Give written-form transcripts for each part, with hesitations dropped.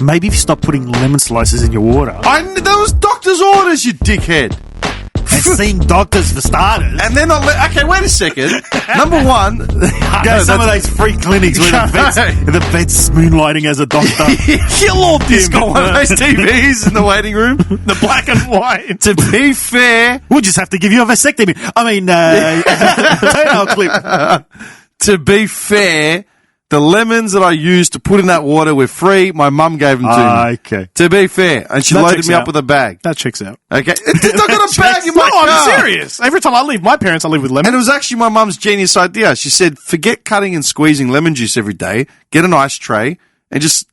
Maybe if you stop putting lemon slices in your water. That was doctor's orders, you dickhead. And seeing doctors for starters. And then okay, wait a second. Number one, Go to some of those free clinics where the vet's moonlighting as a doctor. Kill all this. Got one of those TVs in the waiting room, the black and white. To be fair, we'll just have to give you a vasectomy. I mean, toenail clip. To be fair, the lemons that I used to put in that water were free. My mum gave them to me. Okay. To be fair. And she loaded me up with a bag. That checks out. Okay. It's not got a bag in my car. I'm serious. Every time I leave my parents, I leave with lemon. And it was actually my mum's genius idea. She said, forget cutting and squeezing lemon juice every day. Get an ice tray and just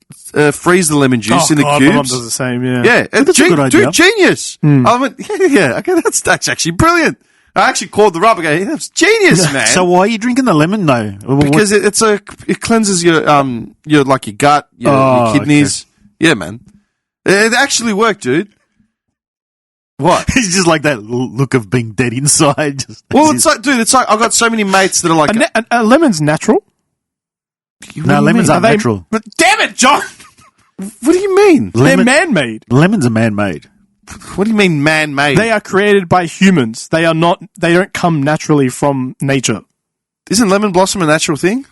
freeze the lemon juice in the cubes. My mum does the same, yeah. Yeah. That's a good idea. Dude, genius. I went, yeah. Okay, that's actually brilliant. I actually called the rub. I go, hey, that's genius, man. So why are you drinking the lemon though? Because it cleanses your gut, your kidneys. Okay. Yeah, man. It actually worked, dude. What? It's just like that look of being dead inside. It's like I've got so many mates that are like a lemon's natural. No, lemons aren't natural. But damn it, John! What do you mean? They're man-made. Lemons are man-made. What do you mean man-made? They are created by humans. They don't come naturally from nature. Isn't lemon blossom a natural thing?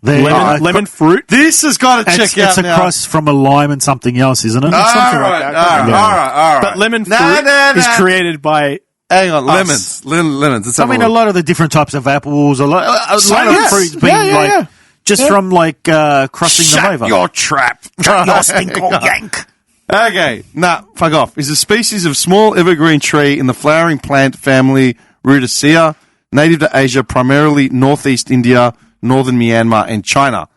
Lemon fruit? This has got to check out now. It's a cross from a lime and something else, isn't it? All right. But lemon fruit is created by... Hang on, lemons. Lemons. I mean, a lot of the different types of apples, a lot of fruits being just from crushing them over. Shut your trap. Shut your stinko yank. Okay, fuck off. Is a species of small evergreen tree in the flowering plant family Rudacea, native to Asia, primarily northeast India, northern Myanmar, and China.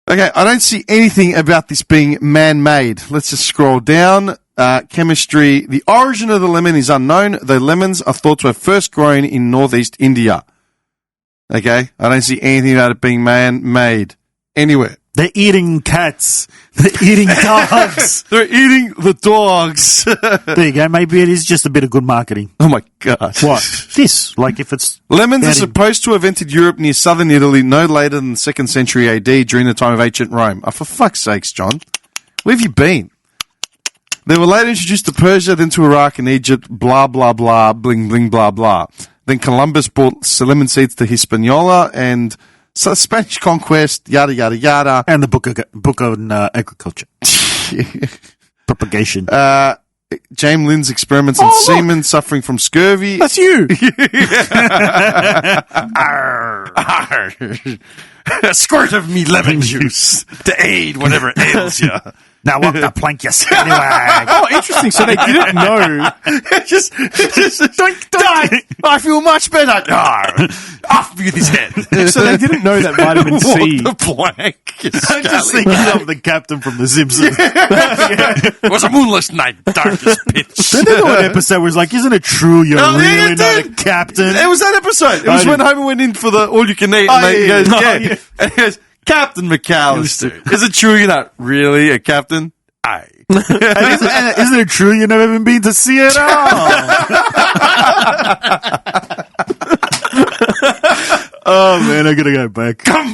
Okay, I don't see anything about this being man-made. Let's just scroll down. Chemistry. The origin of the lemon is unknown, though lemons are thought to have first grown in northeast India. Okay, I don't see anything about it being man-made anywhere. They're eating cats. They're eating dogs. They're eating the dogs. There you go. Maybe it is just a bit of good marketing. Oh, my God. What? This. Like if it's... Lemons are supposed to have entered Europe near southern Italy no later than the 2nd century AD during the time of ancient Rome. Oh, for fuck's sakes, John. Where have you been? They were later introduced to Persia, then to Iraq and Egypt, blah, blah, blah, bling, bling, blah, blah. Then Columbus brought lemon seeds to Hispaniola and... So Spanish conquest, yada, yada, yada. And the book on agriculture. Propagation. James Lynn's experiments on semen suffering from scurvy. That's you. A squirt of me lemon juice to aid whatever ails you. Now walk the plank, you scallywag. Oh, interesting. So they didn't know. just die. I feel much better. Off with his head. So they didn't know that vitamin C. Walk the plank. I'm just thinking of the captain from The Simpsons. It was a moonless night, darkest pitch. Didn't they do an episode where it's like, isn't it true you're really not a captain? It was that episode. It was when Homer went in for the all-you-can-eat. And he goes, Captain McAllister, is it true you're not really a captain? Aye. Isn't it true you've never even been to see it all? Oh, man, I gotta go back. Come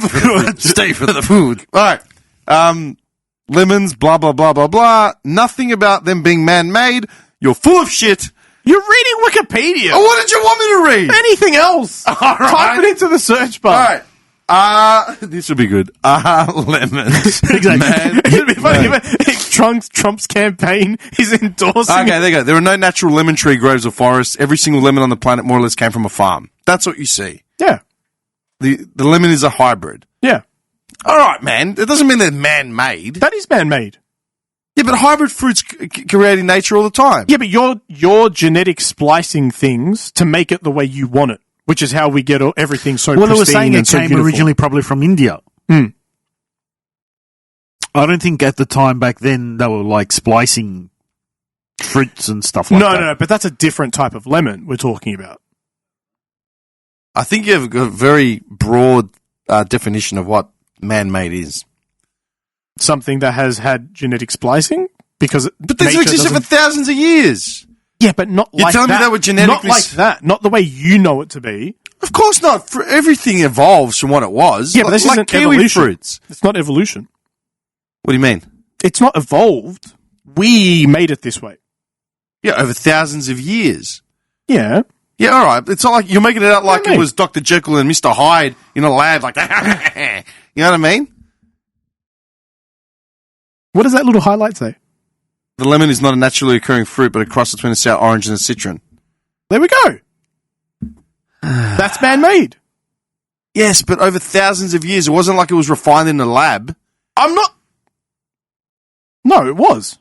stay for the food. All right. Lemons, blah, blah, blah, blah, blah. Nothing about them being man-made. You're full of shit. You're reading Wikipedia. Oh, what did you want me to read? Anything else. All right. Type it into the search bar. All right. This will be good. Lemons. Exactly. Man. It'd be funny if Trump's campaign is endorsing. Okay, there you go. There are no natural lemon tree groves or forests. Every single lemon on the planet more or less came from a farm. That's what you see. Yeah. The lemon is a hybrid. Yeah. All right, man. It doesn't mean they're man-made. That is man-made. Yeah, but hybrid fruits create in nature all the time. Yeah, but you're genetic splicing things to make it the way you want it. Which is how we get everything so pristine. Well, they were saying it so came beautiful. originally probably from India. I don't think at the time back then they were like splicing fruits and stuff like that. No, but that's a different type of lemon we're talking about. I think you have a very broad definition of what man-made is. Something that has had genetic splicing? But these have existed for thousands of years. Yeah, but not You're like that. telling me they were genetically... Not like that. Not the way you know it to be. Of course not. For everything evolves from what it was. Yeah, but this like isn't kiwi evolution. fruits. It's not evolution. What do you mean? It's not evolved. We made it this way. Yeah, over thousands of years. Yeah. Yeah, all right. It's not like you're making it out like it was Dr. Jekyll and Mr. Hyde in a lab, like, you know what I mean? What does that little highlight say? The lemon is not a naturally occurring fruit, but a cross between a sour orange and a citron. There we go. That's man-made. Yes, but over thousands of years. It wasn't like it was refined in a lab. I'm not... No, it was.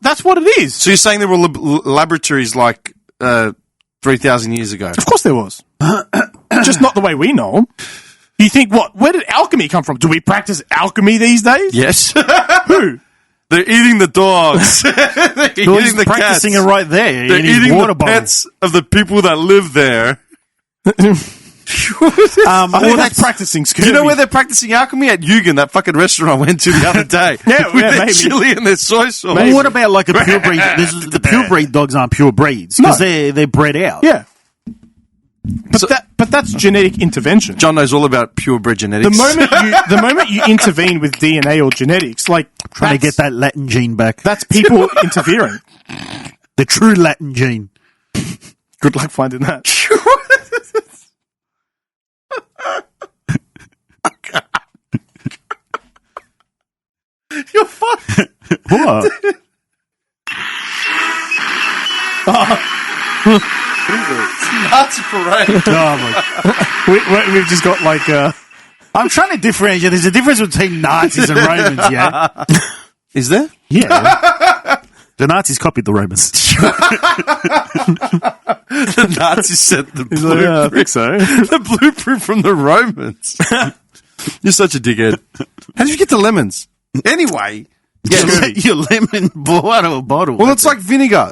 That's what it is. So you're saying there were laboratories like 3,000 years ago? Of course there was. Just not the way we know them. You think, what? Where did alchemy come from? Do we practice alchemy these days? Yes. Who? They're eating the dogs. They're eating the practicing cats. it right there. They're eating the pets of the people that live there. Well, that's practicing scurvy. Do you know where they're practicing alchemy? At Yugen, that fucking restaurant I went to the other day. With their maybe. chili and their soy sauce. Well, what about like a pure breed? The pure breed dogs aren't pure breeds because they're bred out. Yeah. But that's genetic intervention. John knows all about purebred genetics. The moment you intervene with DNA or genetics, like trying to get that Latin gene back. That's people interfering. The true Latin gene. Good luck finding that. You're fucked. What? Nazi parade. Oh my. We've just got like I'm trying to differentiate. There's a difference between Nazis and Romans, yeah? Is there? Yeah. The Nazis copied the Romans. The Nazis sent the blueprint. Yeah, I think so. The blueprint from the Romans. You're such a dickhead. How did you get the lemons? Anyway, Your lemon ball out of a bottle. well, it's like vinegar.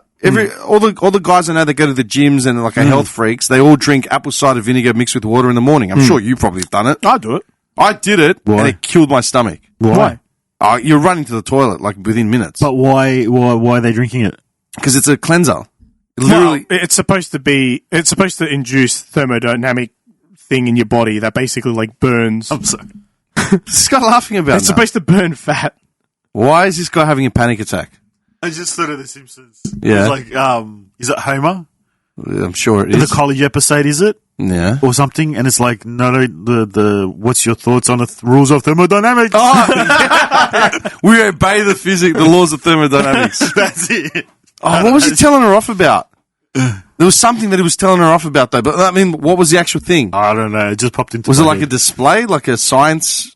All the guys I know that go to the gyms and like are health freaks, they all drink apple cider vinegar mixed with water in the morning. I'm sure you probably have done it. I do it. I did it, Why? and it killed my stomach. Why? You're running to the toilet like within minutes. But why are they drinking it? Because it's a cleanser. Literally, It's supposed to induce thermodynamic thing in your body that basically like burns. I'm sorry. this guy laughing about It's that. supposed to burn fat. Why is this guy having a panic attack? I just thought of The Simpsons. Yeah. It's like, is it Homer? I'm sure it In is. the college episode, is it? Yeah. Or something? And it's like, no, the what's your thoughts on the rules of thermodynamics? We obey the laws of thermodynamics. That's it. Oh, what was he telling her off about? There was something that he was telling her off about, though. But I mean, what was the actual thing? I don't know. It just popped into Was it my like a head. display, like a science?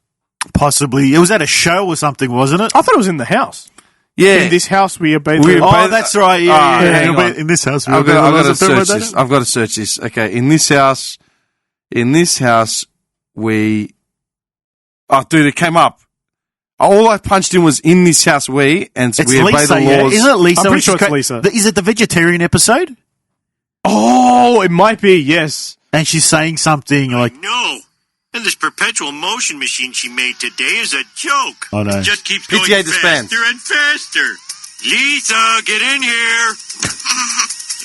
Possibly. It was at a show or something, wasn't it? I thought it was in the house. Yeah. In this house, we obey We the... obey Oh, that's right. Yeah. hang on. In this house, I've got to search this. I've got to search this. Okay, in this house, we. Oh, dude, it came up. All I punched in was in this house we and It's we obey Lisa, the yeah. laws. Isn't it Lisa? I'm pretty sure When it's she's Lisa. Is it the vegetarian episode? Oh, it might be, yes. And she's saying something like, No. And this perpetual motion machine she made today is a joke. Oh, no. It just keeps going PTA disbands. faster and faster. Lisa, get in here.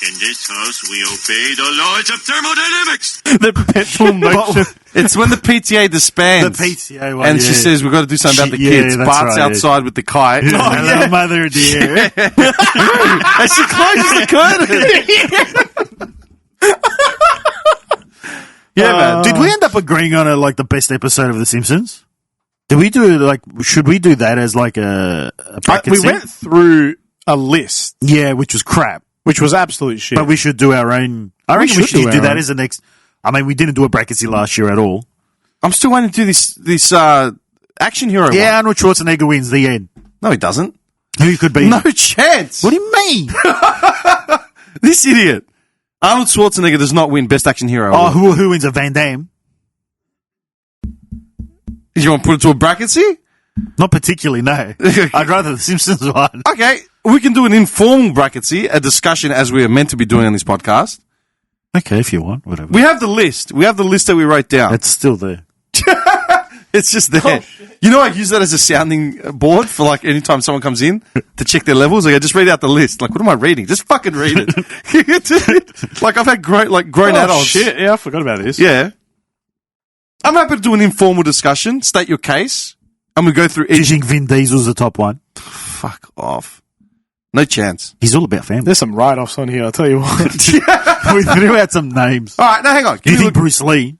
In this house, we obey the laws of thermodynamics. The perpetual motion. It's when the PTA disbands. the PTA one. And she says, we've got to do something about the kids. that's Bart's right, outside with the kite. Yeah. Hello, mother dear. And she closes the curtain. Yeah, man. Did we end up agreeing on the best episode of The Simpsons? Did we do should we do that as like a bracket We set? went through a list, Yeah, which was crap. which was absolute shit. But we should do our own. I reckon we should should do do our that own. as the next. I mean, we didn't do a bracket set last year at all. I'm still waiting to do this action hero Yeah, one. Arnold Schwarzenegger wins the end. No, he doesn't. Who could be? No chance. What do you mean? This idiot. Arnold Schwarzenegger does not win Best Action Hero. Oh, award. who wins a Van Damme? Do you want to put it to a bracket, see? Not particularly, no. I'd rather the Simpsons one. Okay, we can do an informal bracket, see? A discussion as we are meant to be doing on this podcast. Okay, if you want, whatever. We have the list. We have the list that we wrote down. It's still there. It's just there. You know, I use that as a sounding board for like anytime someone comes in to check their levels. Like, I just read out the list. Like, what am I reading? Just fucking read it. Like, I've had grown adults. Shit, yeah, I forgot about this. Yeah. I'm happy to do an informal discussion, state your case, and we go through Do you each. think Vin Diesel's the top one? Fuck off. No chance. He's all about family. There's some write-offs on here, I'll tell you what. We threw out some names. All right, now hang on. Do you Give me think a look- Bruce Lee?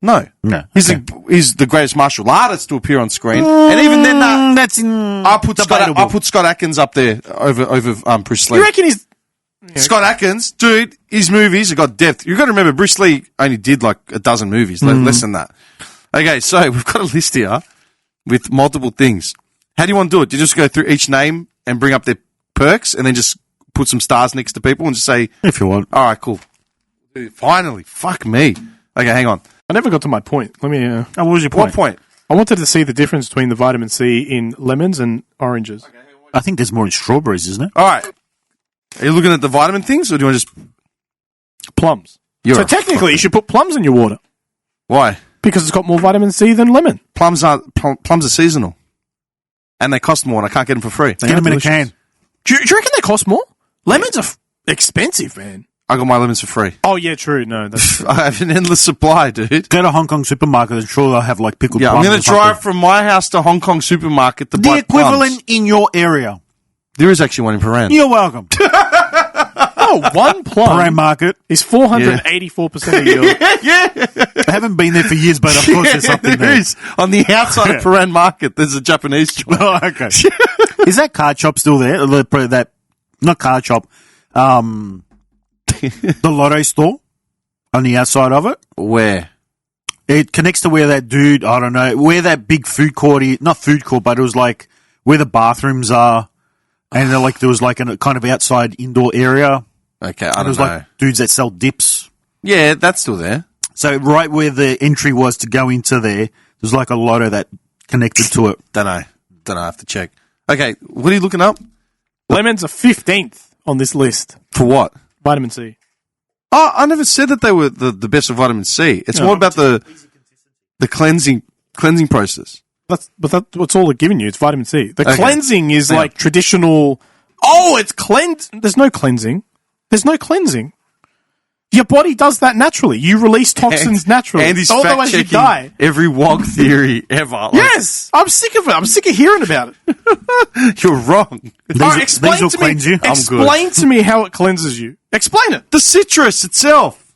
No. No. He's the greatest martial artist to appear on screen, and even then, That's I put Scott Atkins up there over Bruce Lee. You reckon he's... Scott Atkins, dude, his movies have got depth. You've got to remember, Bruce Lee only did like a dozen movies, less than that. Okay, so we've got a list here with multiple things. How do you want to do it? Do you just go through each name and bring up their perks and then just put some stars next to people and just say, if you want. all right, cool. Dude, finally, fuck me. Okay, hang on. I never got to my point. Let me... What was your What point? I wanted to see the difference between the vitamin C in lemons and oranges. I think there's more in strawberries, isn't it? All right. Are you looking at the vitamin things, or do you want to just... Plums. You're So a technically, you should put plums in your water Why? because it's got more vitamin C than lemon. Plums are seasonal. And they cost more, and I can't get them for free. Get them in a can. Do you reckon they cost more? Lemons are expensive, man. I got my lemons for free. Oh, yeah, true. No, that's true. I have an endless supply, dude. Go to Hong Kong supermarket and sure they'll have like pickled Yeah, I'm plums going or to drive something. from my house to Hong Kong supermarket to The buy equivalent plums. in your area. There is actually one in Paran. You're welcome. Oh, one plum Prime market. is 484% of your... I haven't been there for years, but of course there's something There there. is. On the outside of Paran market, there's a Japanese joint. Oh, okay. Is that card shop still there? That not card shop. The Lotto store on the outside of it. Where? It connects to where that dude, I don't know, where that big food court is, not food court, but it was like where the bathrooms are. And like there was like a kind of outside indoor area. Okay, I And don't there was know. like dudes that sell dips. Yeah, that's still there. So right where the entry was to go into there's like a Lotto that connected to it. Don't know. I have to check. Okay, what are you looking up? Lemons are 15th on this list. For what? Vitamin C. Oh, I never said that they were the best of vitamin C. It's more about the cleansing process. That's what's all they're giving you. It's vitamin C. The Okay. cleansing is Yeah. like traditional... Oh, it's cleanse... There's no cleansing. There's no cleansing. Your body does that naturally. You release toxins naturally. And he's Otherwise you fact-checking die. every wog theory ever. Like, Yes! I'm sick of it. I'm sick of hearing about it. you're wrong. These will cleanse you. I'm good. Explain to me how it cleanses you. Explain it. The citrus itself.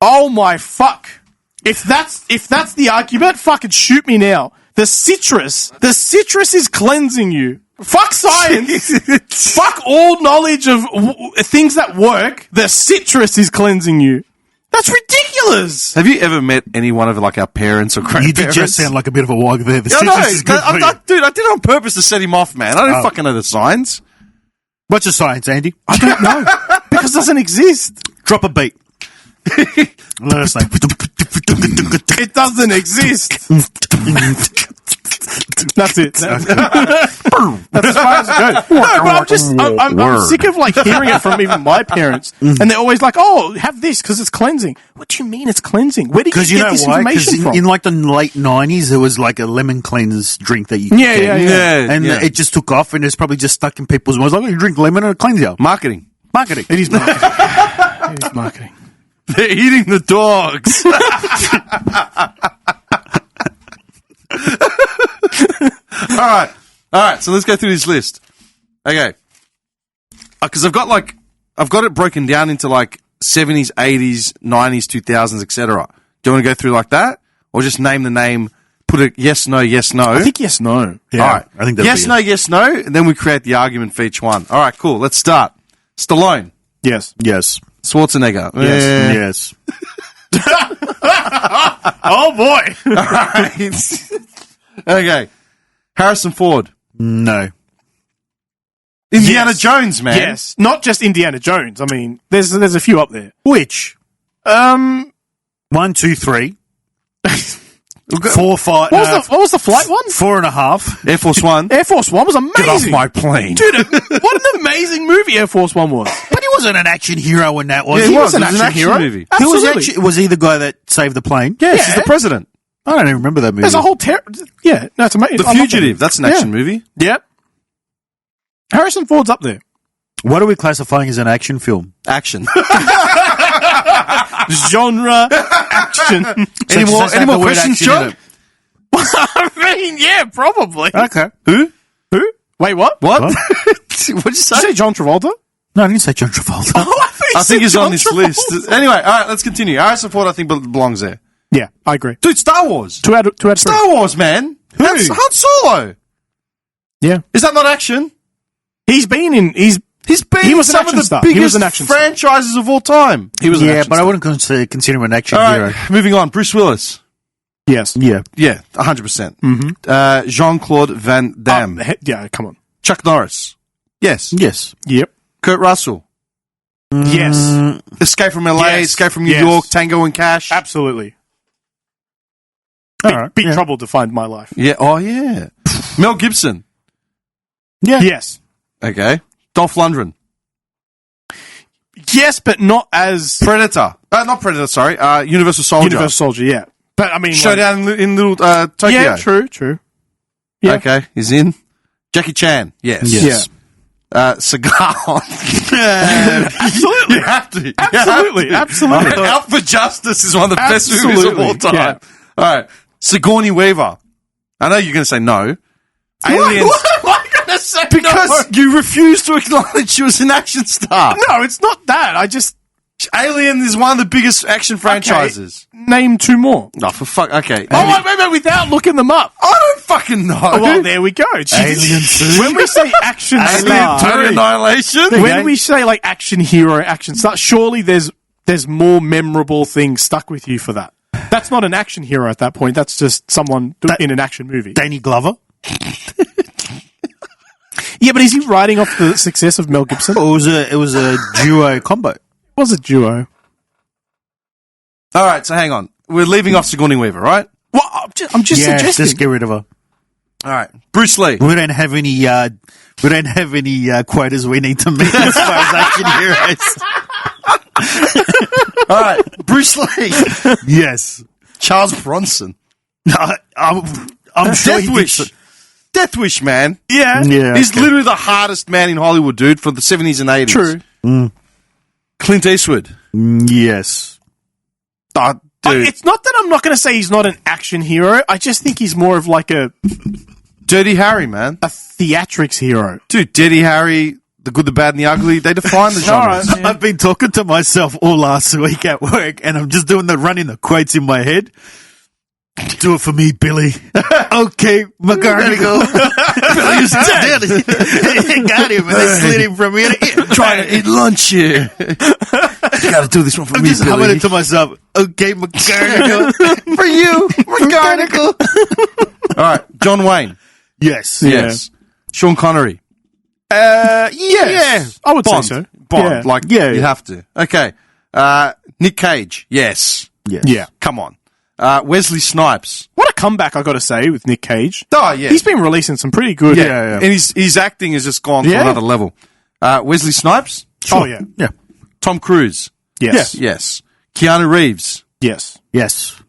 Oh my fuck. If that's the argument, fucking shoot me now. The citrus is cleansing you. Fuck science. Fuck all knowledge of things that work. The citrus is cleansing you. That's ridiculous. Have you ever met any one of like our parents or grandparents? You did just sound like a bit of a wog there. The I know. citrus is good for you. Dude, I did it on purpose to set him off, man. I don't fucking know the signs. What's the science, Andy? I don't know. Because it doesn't exist. Drop a beat. Let us know. It doesn't exist. That's it. That's as far as it goes. No, but I'm sick of like hearing it from even my parents, and they're always like, "Oh, have this because it's cleansing." What do you mean it's cleansing? Where did you Because you get know this why? information Because from? in like the late 90s, there was like a lemon cleanse drink that you could Yeah, get. yeah. And it just took off, and it's probably just stuck in people's minds. Like, oh, you drink lemon and it cleans you. Marketing. Marketing. It is marketing. It is marketing. They're eating the dogs. All right. So let's go through this list. Okay. Because I've got it broken down into like 70s, 80s, 90s, 2000s, etc. Do you want to go through like that, or just name the name, put a yes, no, yes, no? I think yes, no. Yeah, All right. I think that'd yes, be no, yes, no, and then we create the argument for each one. All right, cool. Let's start. Stallone, Yes. Yes. Schwarzenegger, Yes. Yes. Oh boy. All right. Okay. Harrison Ford, No. Indiana Yes. Jones, man. Yes. Not just Indiana Jones. I mean, there's a few up there. Which? 1, 2, 3. 4, 5. What was the flight one? 4.5. Air Force One. Air Force One was amazing. Get off my plane. Dude, what an amazing movie Air Force One was. But he wasn't an action hero in that, was Yeah, he? he was. an It was an action action hero. movie. Who was Absolutely. actually, was he the guy that saved the plane? Yes, Yeah. he's the president. I don't even remember that movie. There's a whole yeah, no, it's amazing. The Fugitive. That's an action movie. Yep. Harrison Ford's up there. What are we classifying as an action film? Action. Genre action. Any more Just have the word questions, action in John? it. I mean, yeah, probably. Okay. Who? Who? Wait, what? What? What? What'd you Did you say? say John Travolta? No, I didn't say John Travolta. I think he's on this list. Anyway, all right, let's continue. I support. I think belongs there. Yeah, I agree. Dude, Star Wars. Two out of three. Star Wars, man. That's Han Solo. Yeah. Is that not action? He's been in. He's been He in was an some of action the star. He was biggest an action star. franchises of all time. He was an Yeah, action but I star. wouldn't consider him an action All hero. right, moving on. Bruce Willis. Yes. Yeah. Yeah, 100%. Jean-Claude Van Damme. Yeah, come on. Chuck Norris. Yes. Yes. Yep. Kurt Russell. Yes. Escape from LA, Yes. Escape from New Yes. York, Tango and Cash. Absolutely. All right. Big Yeah. Trouble defined my life. Yeah, oh yeah. Mel Gibson. Yeah. Yes. Okay. Dolph Lundgren. Yes, but not as Predator. Not Predator, sorry. Universal Soldier. Universal Soldier. Yeah, but I mean, Showdown in little Tokyo. yeah, true. Yeah. Okay, he's in. Jackie Chan. Yes. Yes. Cigar. Absolutely. You have to. Absolutely. Absolutely. Out for Justice is one of the best movies of all Absolutely, time. yeah. All right. Sigourney Weaver. I know you're going to say no. Aliens. Why am I going to say Because you refuse to acknowledge she was an action star. no, it's not that. I just Alien is one of the biggest action franchises. name two more. Oh, for fuck. Okay. Oh, wait, without looking them up. I don't fucking know. Oh, well, there we go. Alien 2. When we say action Alien star, Total Annihilation. when we say like action hero, action star, surely there's more memorable things stuck with you for that. That's not an action hero at that point. That's just someone in an action movie. Danny Glover. Yeah, but is he riding off the success of Mel Gibson? It was a duo combo. It was a duo. All right, so hang on. We're leaving off Sigourney Weaver, right? Well, I'm just Yeah, suggesting. just get rid of her. All right. Bruce Lee. We don't have any. Quotas we need to meet as far as action heroes. All right. Bruce Lee. Yes. Charles Bronson. I'm sure Death he did Wish. so- Death Wish, man. Yeah. Yeah. He's okay. literally the hardest man in Hollywood, dude, for the 70s and 80s. True. Clint Eastwood. Yes. Oh, dude. It's not that I'm not going to say he's not an action hero. I just think he's more of like a Dirty Harry, man. theatrics hero. Dude, Dirty Harry, The Good, the Bad, and the Ugly, they define the genre. All right. I've been talking to myself all last week at work, and I'm just running the quotes in my head. Do it for me, Billy. Okay, McGarnagle. Billy was dead. Got him, and they slid him from here to here. Trying to eat lunch here. Gotta do this one for I'm me, just Billy. humming it to myself. Okay, McGarnagle. For you, McGarnagle. All right, John Wayne. Yes. Yes. Sean Connery. Yes. I would Bond. say so. Bond. Yeah. Like, Yeah, you yeah. have to. Okay. Nick Cage. Yes. Yes. Yeah. Come on. Wesley Snipes. What a comeback, I got to say, with Nick Cage. Oh, yeah. He's been releasing some pretty good. Yeah. And his acting has just gone to Yeah. another level. Wesley Snipes. Oh, yeah. Yeah. Tom Cruise. Yes. Yes. Keanu Reeves. Yes. Yes.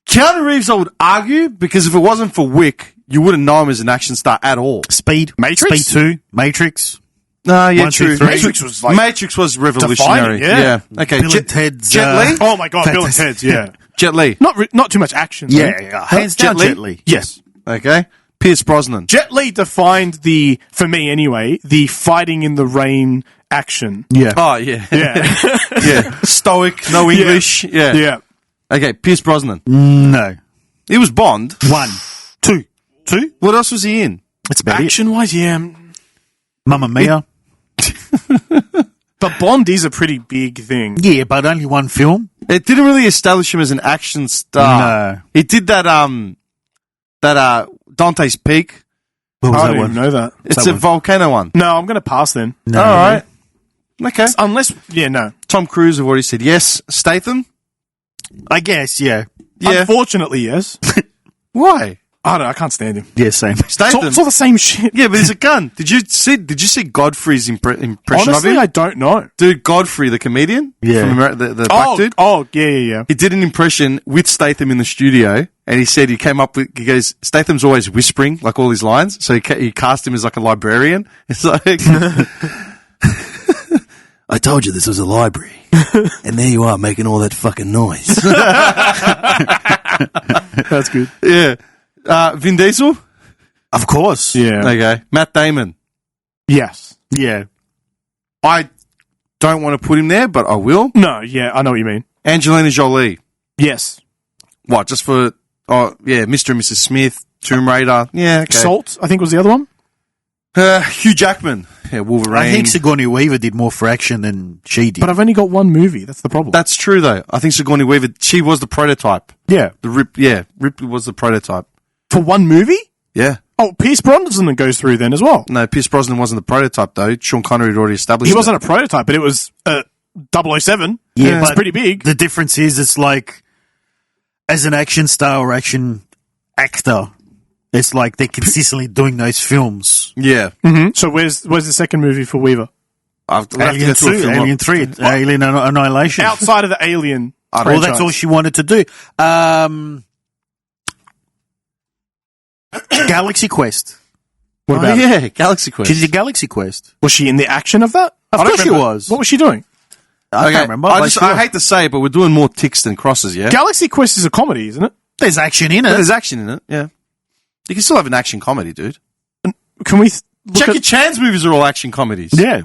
Keanu Reeves, I would argue, because if it wasn't for Wick, you wouldn't know him as an action star at all. Speed. Matrix? Speed 2. Matrix. No, yeah, 1, 2, true. 3. Matrix was like Matrix was revolutionary. defining, yeah. Okay. Bill and Ted's, Jet Li. Oh my god, Bill and Fantastic. Ted's, yeah. Jet Li. Not too much action. Yeah. though. Yeah. Hands Jet down, Li? Jet Li. Yes. Okay. Pierce Brosnan. Jet Li defined for me anyway, the fighting in the rain action. Yeah. Oh, yeah. Yeah. Yeah. Stoic, no English. Yeah. Yeah. Okay. Pierce Brosnan. No. He was Bond. 1. 2. 2? What else was he in? That's about it. Action wise, yeah. Mamma Mia. But Bond is a pretty big thing. Yeah, but only one film. It didn't really establish him as an action star. No. He did that Dante's Peak. What was I that don't one? even know that. It's that a one? volcano one. No, I'm going to pass then. No. All right. Okay. Unless, no. Tom Cruise, I've already said yes. Statham? I guess, yeah. Yeah. Unfortunately, yes. Why? I don't know, I can't stand him. Yeah, same. Statham. It's all the same shit. Yeah, but he's a gun. Did you see Godfrey's impression Honestly, of him? I don't know. Dude, Godfrey, the comedian? Yeah. From America, the black dude? Yeah. He did an impression with Statham in the studio, and he said he goes, Statham's always whispering, like all his lines, so he cast him as like a librarian. It's like, I told you this was a library, and there you are making all that fucking noise. That's good. Yeah. Vin Diesel? Of course. Yeah. Okay. Matt Damon. Yes. Yeah. I don't want to put him there, but I will. No, yeah, I know what you mean. Angelina Jolie. Yes. What, just for... Oh, yeah, Mr. and Mrs. Smith, Tomb Raider. Yeah, okay. Salt, I think was the other one. Hugh Jackman. Yeah, Wolverine. I think Sigourney Weaver did more for action than she did. But I've only got one movie. That's the problem. That's true, though. I think Sigourney Weaver, she was the prototype. yeah. Ripley was the prototype. For one movie? Yeah. Oh, Pierce Brosnan goes through then as well. No, Pierce Brosnan wasn't the prototype, though. Sean Connery had already established He wasn't a prototype, but it was 007. Yeah, It's but pretty big. the difference is it's like, as an action star or action actor, it's like they're consistently doing those films. Yeah. So where's the second movie for Weaver? We'll have to go Alien through a 2, film. Alien 3, Alien Annihilation. Outside of the Alien Well, franchise. that's all she wanted to do. Galaxy Quest. What Oh, about it? yeah, Galaxy Quest. She did Galaxy Quest. Was she in the action of that? Of I don't course she remember. was. What was she doing? I can't remember. I but hate to say it, but we're doing more ticks than crosses, yeah? Galaxy Quest is a comedy, isn't it? there's action in But it. there's action in it, yeah. You can still have an action comedy, dude. Can we look Jackie at... Chan's movies are all action comedies. Yeah.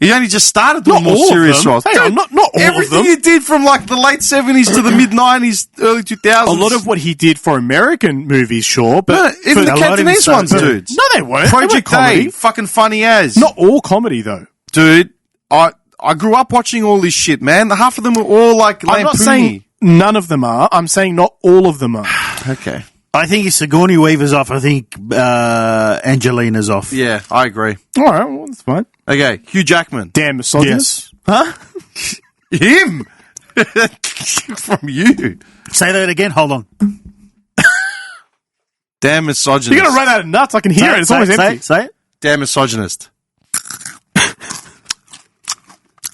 He only just started doing Not more all of serious them. roles. Hang on, Dude, not all of everything them. he did from like the late 70s to the mid 90s, early 2000s. A lot of what he did for American movies, sure, but No, even for the a lot of Cantonese his ones, stuff, dude. No, they weren't. Project They weren't comedy. A, fucking funny as. Not all comedy, though. Dude, I grew up watching all this shit, man. Half of them were all like I'm not lampoony. saying none of them are. I'm saying not all of them are. Okay. I think if Sigourney Weaver's off, I think Angelina's off. Yeah, I agree. All right, well, that's fine. Okay, Hugh Jackman. Damn misogynist. Yes. Huh? Him! From you. Say that again. Hold on. Damn misogynist. You're going to run out of nuts. I can hear it. It's always empty. Say it. Damn misogynist.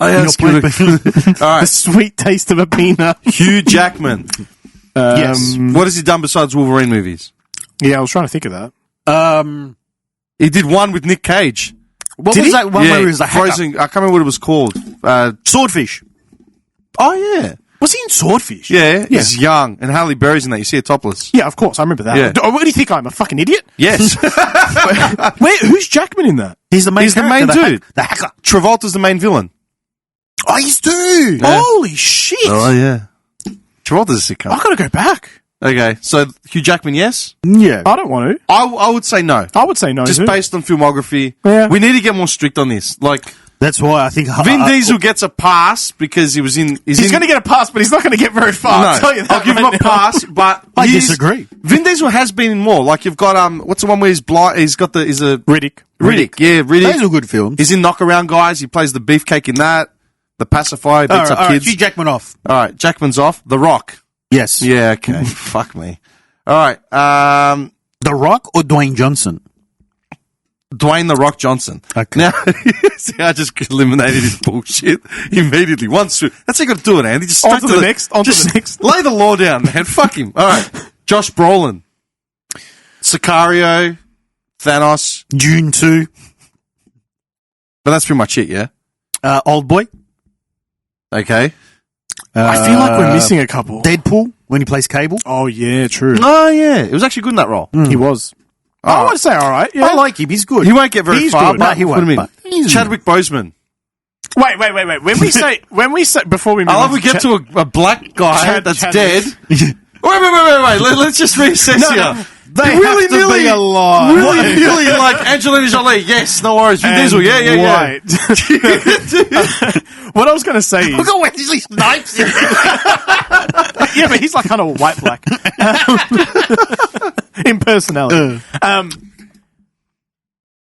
Oh, yeah, that's good. All The sweet taste of a peanut. Hugh Jackman. Yes. What has he done besides Wolverine movies? Yeah, I was trying to think of that. He did one with Nick Cage. What Did was he? that one where he was the hacker? Frozen. I can't remember what it was called. Swordfish. Oh, yeah. Was he in Swordfish? Yeah, he's young. And Halle Berry's in that. You see her topless. Yeah, of course. I remember that. Yeah. What do you think? I'm a fucking idiot? Yes. Who's Jackman in that? He's the main He's the character, main dude. The hacker. Travolta's the main villain. Oh, he's dude. Yeah. Holy shit. yeah. Travolta's a sick I cunt. got to go back. Okay, so Hugh Jackman, yes? Yeah. I don't want to. I would say no. I would say no. Just too. based on filmography. Yeah. We need to get more strict on this. Like, That's why I think Vin Diesel gets a pass because he was in... He's going to get a pass, but he's not going to get very far. No, I'll tell you that. I'll give him right a now. pass, but I he's- disagree. Vin Diesel has been in more. Like, you've got, what's the one where he's blind? He's got he's a... Riddick. Riddick. Yeah, Riddick. Those are good films. He's in Knockaround Guys. He plays the beefcake in that. The pacifier, he beats all up right, kids. Hugh Jackman off. All right, Jackman's off. The Rock. Yes. Yeah, okay. Fuck me. All right, The Rock or Dwayne Johnson? Dwayne The Rock Johnson. Okay. Now, see, I just eliminated his bullshit immediately. Once through. That's how you got to do it, Andy. Just On stick to the next, on to just the next. Lay the law down, man. Fuck him. All right. Josh Brolin. Sicario. Thanos. June 2. But that's pretty much it, yeah? Old Boy. Okay. I feel like we're missing a couple. Deadpool when he plays Cable. Oh, yeah, true. Oh, yeah. It was actually good in that role. He was. I would say all right. Yeah. I like him. He's good. He won't get very He's far, good. but No, he put won't, him in. but he's Chadwick Boseman. Wait. When we say before we move I love on we get to a black guy Chad- that's Chadwick. dead. Wait. Let's just reassess here. They have to be alive. Really, like Angelina Jolie. Yes, no worries. Vin Diesel. Yeah. Right. What I was going to say is, Look at Wesley Snipes. yeah, but he's like kind of white black in personality.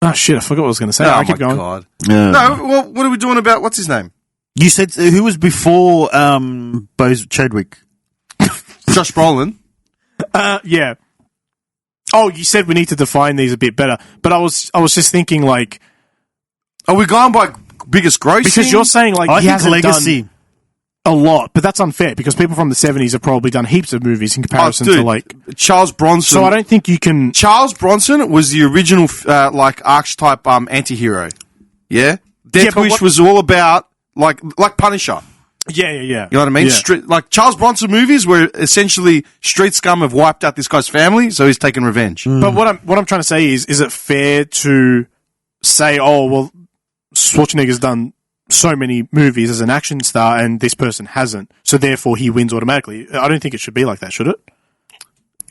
Oh shit! I forgot what I was going to say. Oh I keep my going. god. No, well, what are we doing about what's his name? You said who was before Chadwick? Josh Brolin. Yeah. Oh, you said we need to define these a bit better, but I was just thinking like Are we going by biggest grossing? because you're saying like I he think hasn't Legacy. done a lot, but that's unfair because people from the 70s have probably done heaps of movies in comparison to like. Charles Bronson. So I don't think you can. Charles Bronson was the original like archetype anti-hero. Yeah. Death but Wish what- was all about like Punisher. Yeah. You know what I mean? Yeah. Like Charles Bronson movies where essentially street scum have wiped out this guy's family, so he's taking revenge. But what I'm trying to say is it fair to say, oh, well, Schwarzenegger's done so many movies as an action star and this person hasn't, so therefore he wins automatically? I don't think it should be like that, should it?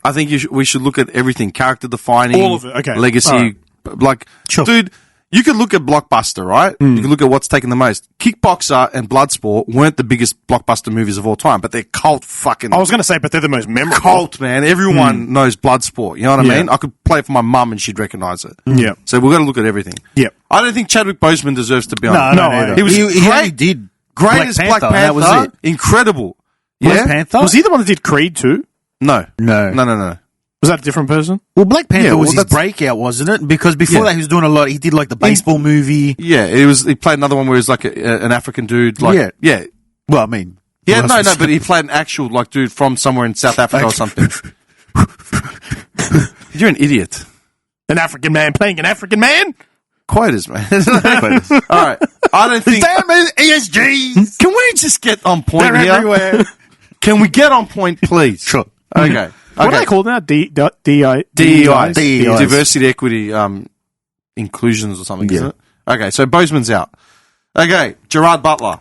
I think we should look at everything, character defining, All of it, okay. legacy. All right. Like, dude, you could look at Blockbuster, right? You could look at what's taken the most. Kickboxer and Bloodsport weren't the biggest blockbuster movies of all time, but they're cult fucking. I was going to say, but they're the most memorable. Cult, man. Everyone knows Bloodsport. You know what I Yeah. mean? I could play it for my mum and she'd recognize it. Yeah. So we've got to look at everything. Yeah. I don't think Chadwick Boseman deserves to be on. No, it. no, No, neither. He was he great. only did Great as Black Panther. That was it. Incredible. Black Yeah? Panther? Was he the one that did Creed too? No. No. No. Was that a different person? Well, Black Panther Yeah, was well, his that's- breakout, wasn't it? Because before Yeah. that, he was doing a lot. He did like the baseball movie. Yeah, he played another one where he was like an African dude. Like, yeah. Well, I mean, Yeah, who no, else was- but he played an actual like dude from somewhere in South Africa or something. You're an idiot. An African man playing an African man? Quotas, man. All right. I don't think. Damn it, ESGs. Can we just get on point They're here? everywhere. Can we get on point, please? Sure. Okay. What are they called now? DEI? DEI. DEIs. Diversity, equity, inclusions or something, Yeah. isn't it? Okay, so Boseman's out. Okay, Gerard Butler,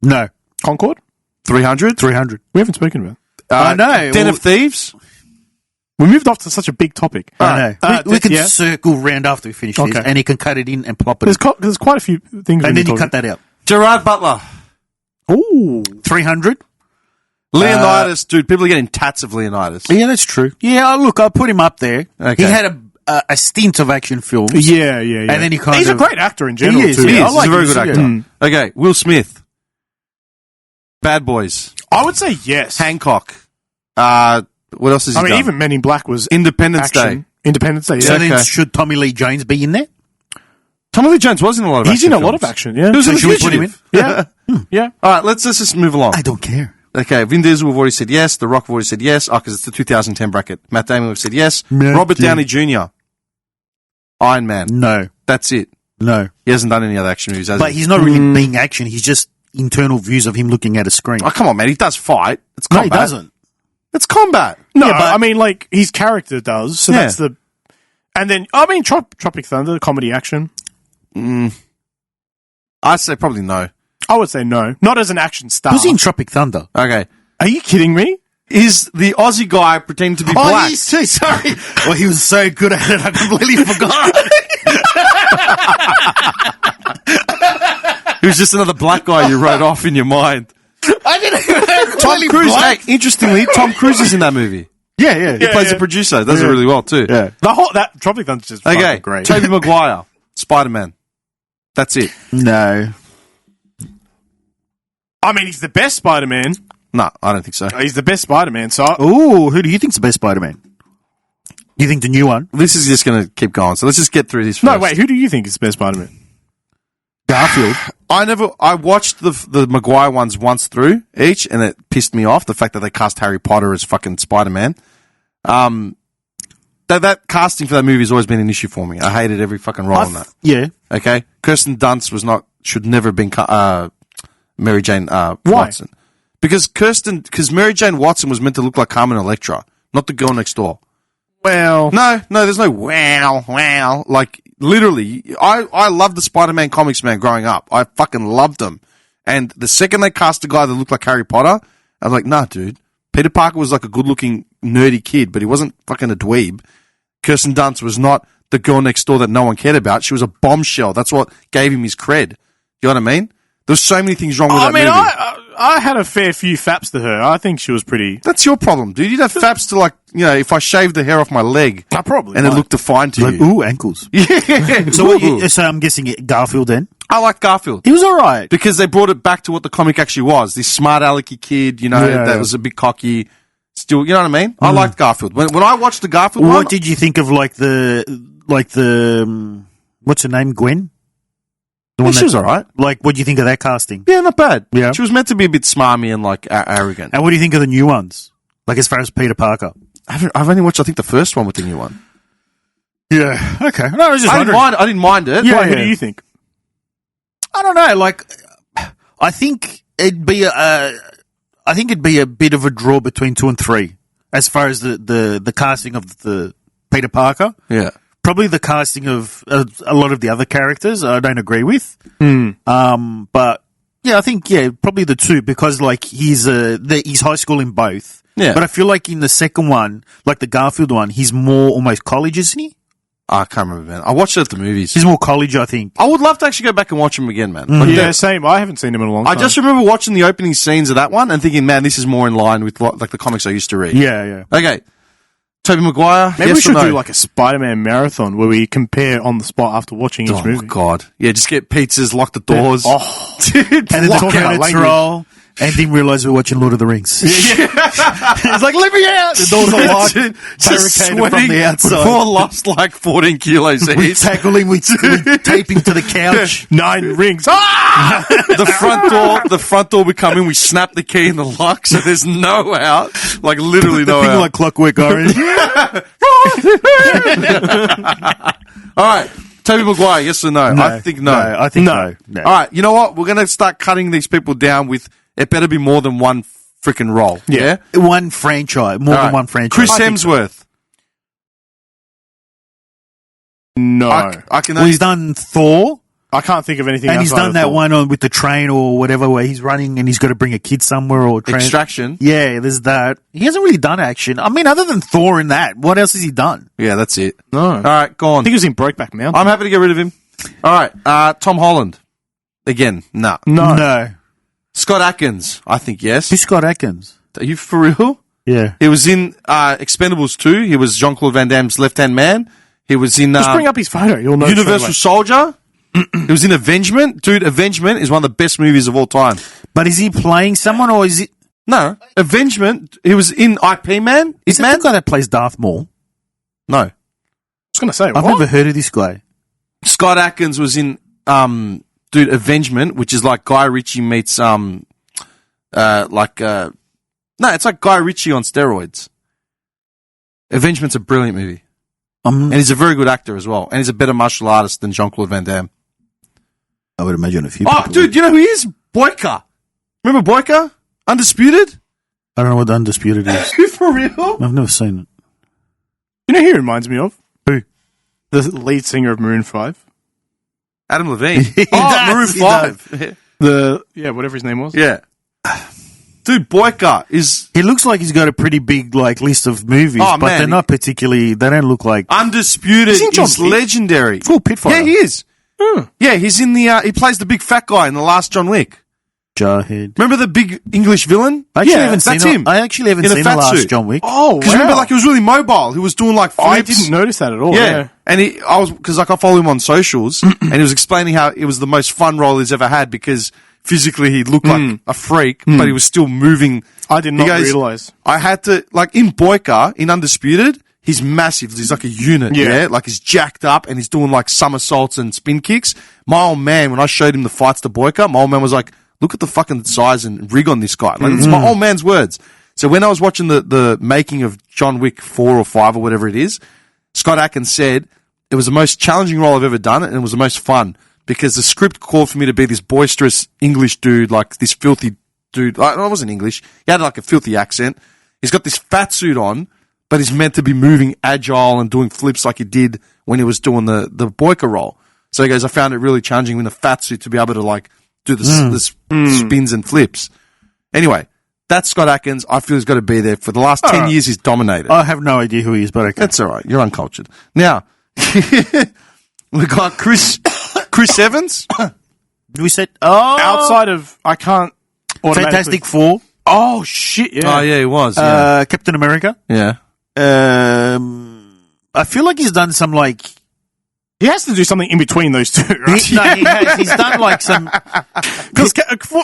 No, Concord? 300. 300. We haven't spoken about it. I know. Den Well- of Thieves. We moved off to such a big topic. I know. We can yeah. circle round after we finish this, Okay. and he can cut it in and plop it. There's quite a few things. And then you cut that out. Gerard Butler. Ooh. 300. Leonidas, dude, people are getting tats of Leonidas. Yeah, that's true. Yeah, look, I'll put him up there. Okay. He had a stint of action films. Yeah. And then he kind He's of... a great actor in general, He is, too. He yeah. is. I like He's a very him, good yeah. actor. Okay, Will Smith. Bad Boys. I would say yes. Hancock. What else has he I mean, done? even Men in Black was Independence action. Day. Independence Day, So yeah. then Okay. should Tommy Lee Jones be in there? Tommy Lee Jones was in a lot of He's action in a lot of films. action, yeah. He was So in The should we put him Fugitive. Yeah. Yeah. All right, let's just move along. I don't care. Okay, Vin Diesel, we've already said yes. The Rock, we've already said yes. Oh, because it's the 2010 bracket. Matt Damon, we've said yes. Matt Robert Damon. Downey Jr. Iron Man. No. That's it. No. He hasn't done any other action movies, has But he? he's not really being action. He's just internal views of him looking at a screen. Oh, come on, man. He does fight. It's No, combat. he doesn't. It's combat. No, Yeah, but- I mean, like, his character does, so Yeah. that's the... And then, I mean, Tropic Thunder, comedy action. I'd say probably no. I would say no. Not as an action star. Was he in Tropic Thunder? Okay. Are you kidding me? Is the Aussie guy pretending to be Oh, black? he's too, sorry. Well, he was so good at it, I completely forgot. He was just another black guy you wrote off in your mind. I didn't even Tom Cruise. Hey, interestingly, Tom Cruise is in that movie. Yeah. He plays the producer. Does it really well, too. Yeah. That Tropic Thunder's just Okay. fucking great. Tobey Maguire. Spider-Man. That's it. No. I mean, he's the best Spider-Man. No, I don't think so. He's the best Spider-Man, so... Ooh, who do you think's the best Spider-Man? You think the new one? This is just going to keep going. So let's just get through this first. No, wait, who do you think is the best Spider-Man? Garfield. I watched the Maguire ones once through each, and it pissed me off the fact that they cast Harry Potter as fucking Spider-Man. That casting for that movie has always been an issue for me. I hated every fucking role in that. Yeah. Okay, Kirsten Dunst should never have been Mary Jane Watson, because Mary Jane Watson was meant to look like Carmen Electra, not the girl next door. Well... No, there's no wow. Like, literally, I loved the Spider-Man comics, man, growing up. I fucking loved them. And the second they cast a guy that looked like Harry Potter, I was like, nah, dude. Peter Parker was like a good-looking, nerdy kid, but he wasn't fucking a dweeb. Kirsten Dunst was not the girl next door that no one cared about. She was a bombshell. That's what gave him his cred. You know what I mean? There's so many things wrong with that movie. I had a fair few faps to her. I think she was pretty... That's your problem, dude. You'd have faps to, like, you know, if I shaved the hair off my leg I probably and it might. looked defined to Like, you. ooh, ankles. Yeah. So I'm guessing Garfield then? I like Garfield. He was alright. Because they brought it back to what the comic actually was. This smart alecky kid, you know, Yeah. that was a bit cocky. Still, you know what I mean? I liked Garfield. When I watched the Garfield one, What did you think of what's her name, Gwen? The she was alright. Like, what do you think of that casting? Yeah, not bad. Yeah. She was meant to be a bit smarmy and, like, arrogant. And what do you think of the new ones? Like, as far as Peter Parker? I've only watched, I think, the first one with the new one. Yeah. Okay. No, I was just I wondering. didn't mind it. Yeah, Who do you think? I don't know. Like, I think it'd be I think it'd be a bit of a draw between 2 and 3 as far as the casting of the Peter Parker. Yeah. Probably the casting of a lot of the other characters I don't agree with. But yeah, I think probably the 2 because like he's high school in both. Yeah. But I feel like in the second one, like the Garfield one, he's more almost college, isn't he? I can't remember, man. I watched it at the movies. He's more college, I think. I would love to actually go back and watch him again, man. Like, Yeah, same. I haven't seen him in a long time. I just remember watching the opening scenes of that one and thinking, man, this is more in line with what, like the comics I used to read. Yeah. Okay. Tobey Maguire. Maybe yes we should or no? do like a Spider-Man marathon where we compare on the spot after watching each Oh, movie. my God. Yeah, just get pizzas, lock the doors. Oh, Dude, And then Lock the out credits language. roll, and didn't realize we were watching Lord of the Rings. He's like, let me out! The doors are locked, just barricaded from the outside. We've all lost like 14 kilos We each. tackle him, we tape him to the couch. 9 rings. Ah! The front door we come in, we snap the key in the lock, so there's no out. Like literally The no thing out. like Clockwork Orange. All right, Tobey Maguire, yes or no? I think no. I think no. All right, you know what? We're going to start cutting these people down with it better be more than one freaking role. Yeah? One franchise, more All than right. one franchise. Chris I think- Hemsworth. No. I can Well, he's done Thor, I can't think of anything and he's outside done of that Thor. one on with the train or whatever, where he's running and he's got to bring a kid somewhere or train. Extraction. Yeah, there's that. He hasn't really done action. I mean, other than Thor and that, what else has he done? Yeah, that's it. No. All right, go I on. think he was in Brokeback Mountain. I'm happy to get rid of him. All right, Tom Holland. Again, nah. No. Scott Adkins. I think yes. Who's Scott Adkins? Are you for real? Yeah. He was in Expendables 2. He was Jean-Claude Van Damme's left-hand man. He was in Just bring up his photo. You'll know. Universal Soldier. He was in Avengement. Dude, Avengement is one of the best movies of all time. But is he playing someone or is it? No, Avengement. He was in IP Man. Is that the guy that plays Darth Maul? No. I was going to say, I've what? never heard of this guy. Scott Adkins was in Avengement, which is like Guy Ritchie meets no, it's like Guy Ritchie on steroids. Avengement's a brilliant movie. And he's a very good actor as well. And he's a better martial artist than Jean-Claude Van Damme. I would imagine a few Oh, people dude, would. you know who he is? Boyka. Remember Boyka? Undisputed? I don't know what the Undisputed is. For real? I've never seen it. You know who he reminds me of? Who? The lead singer of Maroon 5. Adam Levine. He Oh, does, Maroon he 5. Whatever his name was. Yeah. Dude, Boyka is He looks like he's got a pretty big list of movies, Oh, but man. they're not particularly. They don't look like undisputed. He's in John He's Wick. legendary. full Pitfire. Yeah, he is. Yeah, he's in the. He plays the big fat guy in the last John Wick. Jarhead. Remember the big English villain? I actually Yeah, haven't that's seen him. I actually haven't In a seen the fat last suit. John Wick. Oh, Because wow. remember, like he was really mobile. He was doing like flips. I didn't notice that at all. Yeah. Yeah. And I follow him on socials, and he was explaining how it was the most fun role he's ever had because physically he looked like a freak, but he was still moving. I did He not goes, realize. I had to, like in Boyka, in Undisputed, he's massive. He's like a unit, Yeah. yeah? Like he's jacked up and he's doing like somersaults and spin kicks. My old man, when I showed him the fights to Boyka, my old man was like, look at the fucking size and rig on this guy. Like, it's my old man's words. So when I was watching the making of John Wick 4 or 5 or whatever it is, Scott Adkins said, it was the most challenging role I've ever done and it was the most fun because the script called for me to be this boisterous English dude, like this filthy dude. I wasn't English. He had like a filthy accent. He's got this fat suit on, but he's meant to be moving agile and doing flips like he did when he was doing the Boyka role. So he goes, I found it really challenging in a fat suit to be able to like do the spins and flips. Anyway, that's Scott Adkins. I feel he's got to be there. For the last 10 years, he's dominated. I have no idea who he is, but okay. That's all right. You're uncultured. Now, we got Chris Evans. We said, Outside of, I can't. Fantastic Four, Oh, shit, yeah. Oh, yeah, he was. Yeah. Captain America. yeah. I feel like he's done some like. He has to do something in between those two, right? He has. He's done like some. Because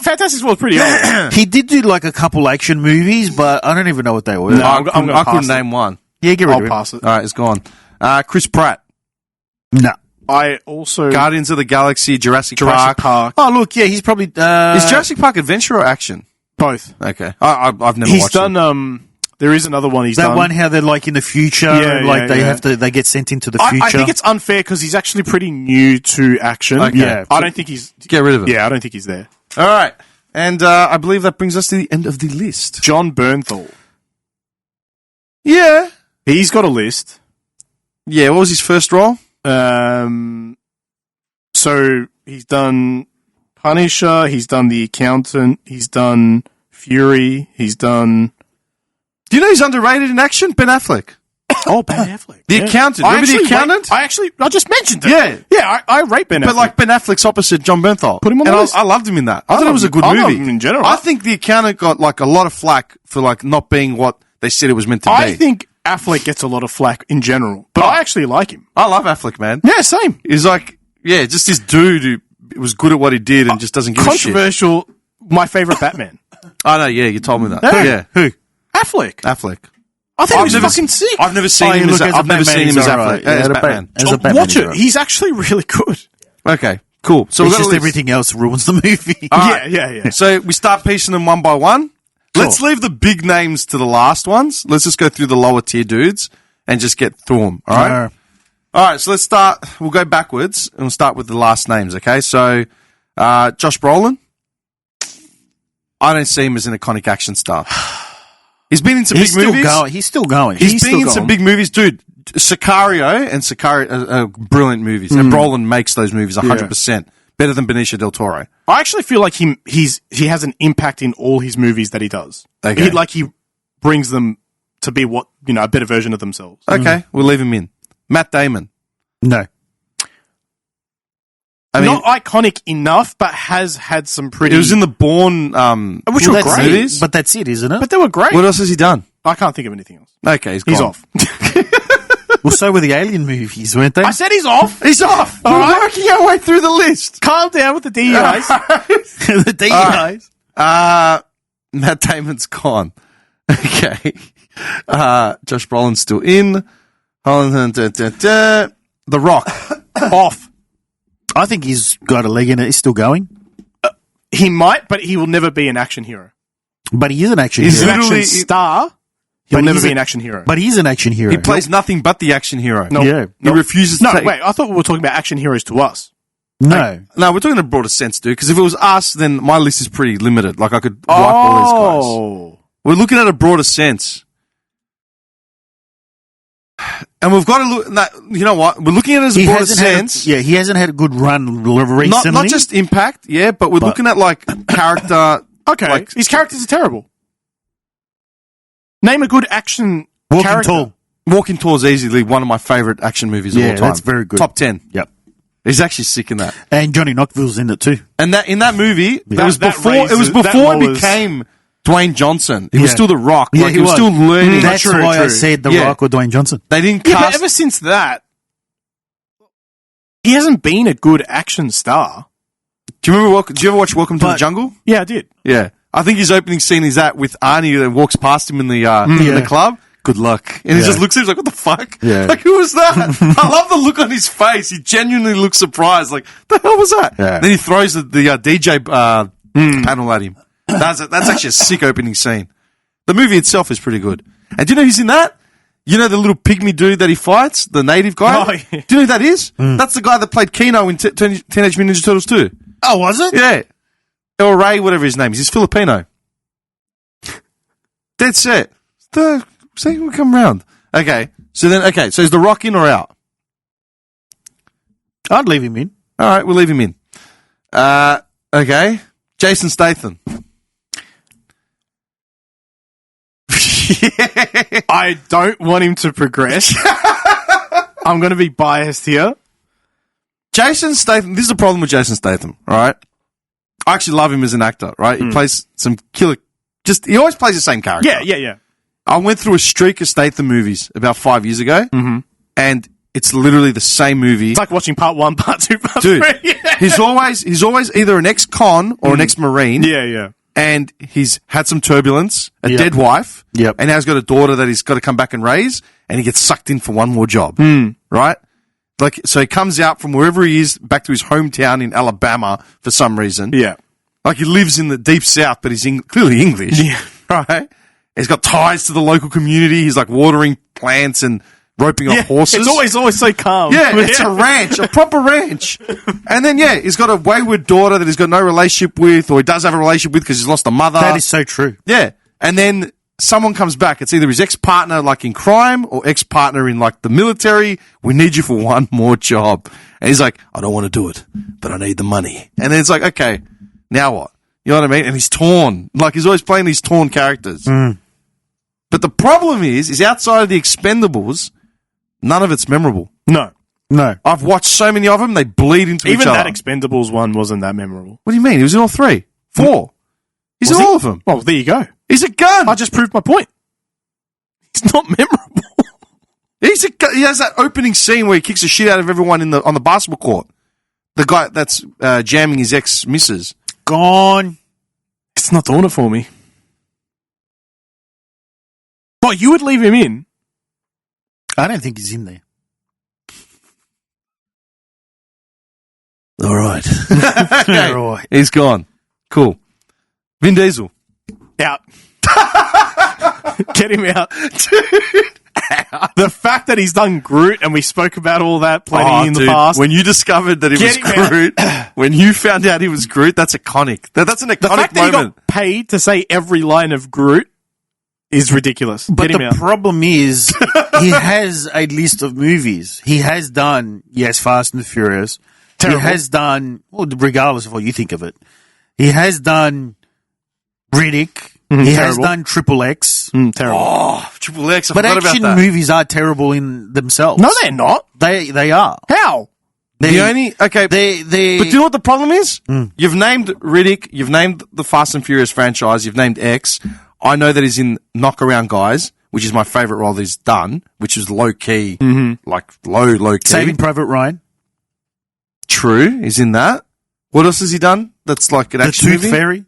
Fantastic Four is pretty old. He did do like a couple action movies, but I don't even know what they were. No. I I'm couldn't, gonna I couldn't pass it. name one. Yeah, get rid I'll of him. pass it. All right, it's gone. Chris Pratt. No. I also... Guardians of the Galaxy, Jurassic Park. Oh, look, yeah, he's probably. Is Jurassic Park adventure or action? Both. Okay. I've never He's watched done... them. There is another one he's that done. one how they're like in the future, Yeah, and like yeah, they yeah. have to, they get sent into the future. I think it's unfair because he's actually pretty new to action. Okay. Yeah. I don't think he's... Get rid of it. Yeah, I don't think he's there. All right. And I believe that brings us to the end of the list. John Bernthal. Yeah. He's got a list. Yeah, what was his first role? So he's done Punisher, he's done The Accountant, he's done Fury, he's done... Do you know he's underrated in action? Ben Affleck. Oh, Ben Affleck. The Accountant. Remember The Accountant? I just mentioned it. Yeah. Yeah, I rate Ben Affleck. But like Ben Affleck's opposite John Bernthal. Put him on the list. I loved him in that. I thought it was a good I movie. love him in general. I think The Accountant got like a lot of flack for like not being what they said it was meant to be. I think Affleck gets a lot of flack in general, but I actually like him. I love Affleck, man. Yeah, same. He's like, yeah, just this dude who was good at what he did and just doesn't give a shit. Controversial, my favourite Batman. I know, yeah, you told me that. Yeah. Yeah. Who? Affleck. I think I've he's never fucking sick. I've never seen him as I've never seen him as Affleck. As Batman. As a Batman, Watch he's it. alright. He's actually really good. Okay, cool. So It's we've got a just list. everything else ruins the movie. Yeah. So we start piecing them one by one. Let's leave the big names to the last ones. Let's just go through the lower tier dudes and just get through them. All right. All right. So let's start. We'll go backwards and we'll start with the last names. Okay. So Josh Brolin. I don't see him as an iconic action star. He's been in some He's big still movies. going. He's still going. He's been in some big movies, dude. Sicario are brilliant movies, and Brolin makes those movies 100% better than Benicio del Toro. I actually feel like he has an impact in all his movies that he does. Okay. He brings them to be what, a better version of themselves. Okay, we'll leave him in. Matt Damon. No. I mean, Not iconic enough, but has had some pretty... it was in the Bourne Which were that's great. movies. But that's it, isn't it? But they were great. What else has he done? I can't think of anything else. Okay, he's He's gone. off. Well, so were the Alien movies, weren't they? I said he's off. He's off. All We're right. working our way through the list. Calm down with the DUIs. The DUIs. Matt Damon's gone. Okay. Josh Brolin's still in. The Rock. Off. I think he's got a leg in it. He's still going. He might, but he will never be an action hero. But he is an action He's hero. an literally- action star. He'll But never he's be a- an action hero. But he's an action hero. He plays nothing but the action hero. No. Yeah. He refuses to No, take... wait. I thought we were talking about action heroes to us. No. No, we're talking in a broader sense, dude, because if it was us, then my list is pretty limited. Like, I could wipe all these guys. We're looking at a broader sense. And we've got to look... No, you know what? We're looking at it as a broader sense. He hasn't had a good run recently. Not just impact, yeah, but we're looking at, like, character... Okay. Like- His characters are terrible. Name a good action Walking character. Tall. Walking Tall is easily one of my favourite action movies of all Yeah, time. that's very good. Top 10. Yep. He's actually sick in that. And Johnny Knoxville's in it too. And that in that movie, it was That before raises- that he lowers- became Dwayne Johnson. He was Yeah. still The Rock. Yeah, Like, he he was was. still learning. That's true, why I true. said The Yeah. Rock or Dwayne Johnson. They didn't Yeah, but cast... ever since that, he hasn't been a good action star. Do you ever watch Welcome to the Jungle? Yeah, I did. Yeah. I think his opening scene is that with Arnie that walks past him in the Yeah. club. Good luck. And he Yeah. just looks at him like, what the fuck? Yeah. Like, who was that? I love the look on his face. He genuinely looks surprised. Like, the hell was that? Yeah. Then he throws the DJ panel at him. That's actually a sick opening scene. The movie itself is pretty good. And do you know who's in that? You know the little pygmy dude that he fights? The native guy? Oh, yeah. Do you know who that is? That's the guy that played Keno in Teenage Mutant Ninja Turtles 2. Oh, was it? Yeah. Or Ray, whatever his name is. He's Filipino. Dead set. See, we come round. Okay. So is The Rock in or out? I'd leave him in. All right, we'll leave him in. Okay. Jason Statham. I don't want him to progress. I'm going to be biased here. Jason Statham, this is the problem with Jason Statham, right? I actually love him as an actor, right? He plays some killer, he always plays the same character. Yeah. I went through a streak of Statham movies about 5 years ago, and it's literally the same movie. It's like watching part 1, part 2, part Dude, 3. Yeah. he's always either an ex-con or an ex-marine. Yeah. And he's had some turbulence, a Yep. dead wife, Yep. and now he's got a daughter that he's got to come back and raise, and he gets sucked in for one more job, right? Like, so he comes out from wherever he is back to his hometown in Alabama for some reason. Yeah. Like, he lives in the deep south, but he's clearly English. Yeah. Right? He's got ties to the local community. He's like watering plants and roping off horses. It's always so calm. Yeah, it's a ranch, a proper ranch. And then, he's got a wayward daughter that he's got no relationship with, or he does have a relationship with because he's lost a mother. That is so true. Yeah. And then someone comes back. It's either his ex-partner, like in crime, or ex-partner in, like, the military. We need you for one more job. And he's like, I don't want to do it, but I need the money. And then it's like, okay, now what? You know what I mean? And he's torn. Like, he's always playing these torn characters. But the problem is outside of the Expendables, none of it's memorable. No. I've watched so many of them, they bleed into each other. Even that Expendables one wasn't that memorable. What do you mean? He was in all 3. 4. He's in all of them. Well, there you go. He's a gun. I just proved my point. He's not memorable. He has that opening scene where he kicks the shit out of everyone on the basketball court. The guy that's jamming his ex-missus. Gone. It's not doing it for me. What, you would leave him in? I don't think he's in there. All right. Okay. Right. He's gone. Cool. Vin Diesel. Out. Get him out. Dude. The fact that he's done Groot, and we spoke about all that plenty in the past. When you discovered that he was Groot, when you found out he was Groot, that's iconic. That's an iconic The fact that he moment. got paid to say every line of Groot is ridiculous. But Get him the out. problem is, he has a list of movies. He has done, Fast and the Furious. Terrible. He has done, well, regardless of what you think of it, he has done Riddick. He has terrible. done Triple X. Terrible. Oh, Triple X, I But forgot about action that. movies are terrible in themselves. No, they're not. They are. How? They, Okay, they, but do you know what the problem is? You've named Riddick, you've named the Fast and Furious franchise, you've named X. I know that he's in Knock Around Guys, which is my favourite role that he's done, which is low-key, like low-key. Saving Private Ryan. True, he's in that. What else has he done that's like an The action Tooth movie? Fairy.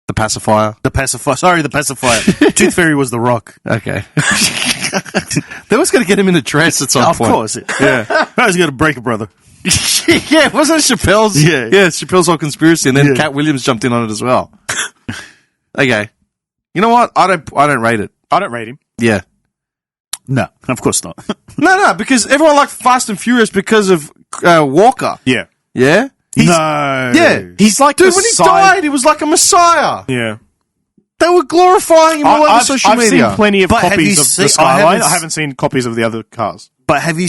The Pacifier. The Pacifier. Sorry, the Pacifier. Tooth Fairy was The Rock. Okay. They was going to get him in a dress at some Of point. course. Yeah. I was going to break a brother. Yeah, wasn't it Chappelle's? Yeah. Chappelle's whole conspiracy, and then Cat Williams jumped in on it as well. Okay. You know what? I don't rate it. I don't rate him. Yeah. No, of course not. No, because everyone liked Fast and Furious because of Walker. Yeah. Yeah? No. Yeah. He's like Dude, the when he side- died, he was like a messiah. Yeah. They were glorifying him all over I've social I've media. seen plenty of But have copies you of seen- the Skyline. I I haven't seen copies of the other cars. But have you...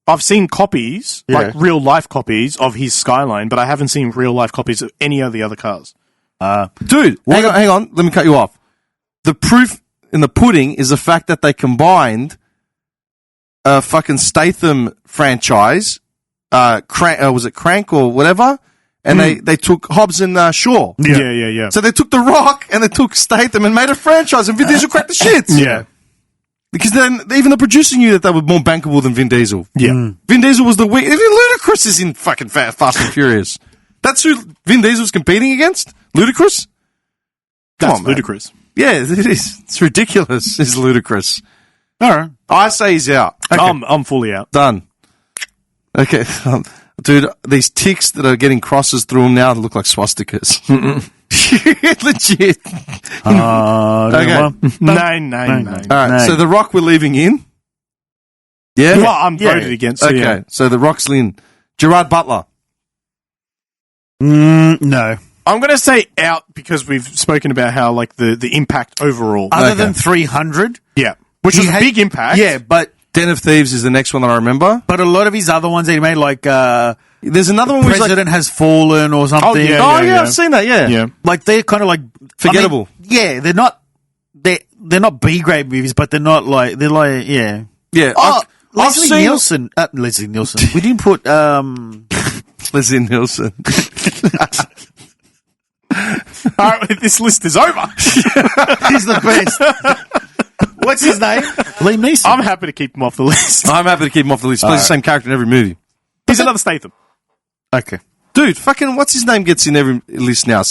I've seen copies, Yeah. like real-life copies of his Skyline, but I haven't seen real-life copies of any of the other cars. Dude, hang on. Let me cut you off. The proof in the pudding is the fact that they combined a fucking Statham franchise, was it Crank or whatever? And they took Hobbs and Shaw. Yeah. So they took The Rock and they took Statham and made a franchise, and Vin Diesel cracked the shits. Yeah. Because then even the producer knew that they were more bankable than Vin Diesel. Yeah. Vin Diesel was the weak. Even Ludacris is in fucking Fast and Furious. That's who Vin Diesel's competing against? Ludacris? Come That's on, man. ludicrous. Yeah, it is. It's ridiculous. It's ludicrous. All right. I say he's out. Okay. I'm fully out. Done. Okay. Dude, these ticks that are getting crosses through them now look like swastikas. Legit. Okay. Nine. All right. No. So The Rock we're leaving in? Yeah? Well, I'm voted against. So Okay. yeah. So The Rock's in. Gerard Butler. No. I'm going to say out because we've spoken about how like the impact overall. Other than 300. Yeah. Which was a big impact. Yeah, but Den of Thieves is the next one that I remember. a lot of his other ones that he made, like There's another one where he's like, President Has Fallen or something. yeah. I've seen that, yeah. Yeah. Like they're kind of like Forgettable. yeah, they're not B grade movies, but they're like yeah. Yeah. Oh, I've Leslie seen Nielsen. Leslie Nielsen. We didn't put Leslie Nielsen. All right, this list is over. He's the best. What's his name? Liam Neeson. I'm happy to keep him off the list. I'm happy to keep him off the list. He plays the same character in every movie. He's another Statham. Okay. Dude, fucking, what's his name gets in every list now?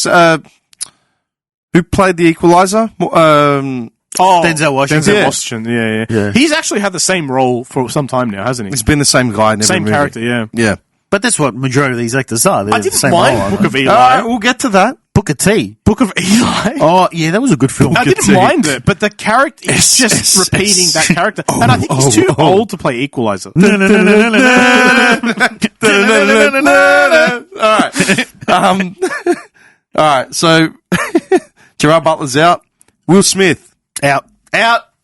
Who played the Equalizer? Denzel Washington. Denzel Yeah. Washington, yeah. Yeah. He's actually had the same role for some time now, hasn't he? He's been the same guy in every Same movie. character, yeah. Yeah. But that's what majority of these actors are. They're I the didn't same mind role, Book aren't of they? Eli. All right, we'll get to that. Book of Tea. Book of Eli. Oh, yeah, that was a good film. I didn't mind it, but the character is just yes, repeating yes. that character. And I think he's too old to play Equalizer. All right. So Gerard Butler's out. Will Smith Out.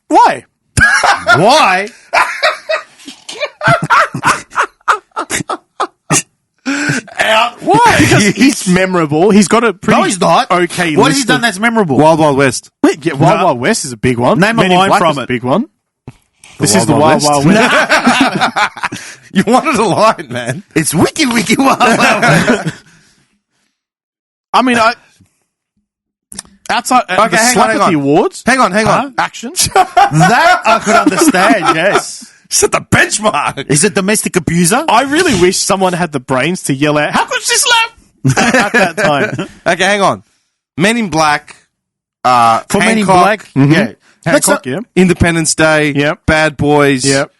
Why? Why? Out. Why? Because he's memorable. He's got a pretty No, he's not. okay What list has he done of- that's memorable? Wild Wild West. Wait, yeah, Wild No. Wild West is a big one. Name a Men in line Black from is a it. big one. This Wild is the Wild Wild West. Wild West. You wanted a line, man. It's wiki wild. I mean, outside the hang on, slap hang at on. the awards, Hang on. action. That I could understand, yes. Set the benchmark. Is it domestic abuser? I really wish someone had the brains to yell out, "How could she slap?" at that time. Okay, hang on. Men in Black. For Men in Hancock, Black? Yeah. Let's Hancock, not- yeah. Independence Day. Yep. Bad Boys. Yep.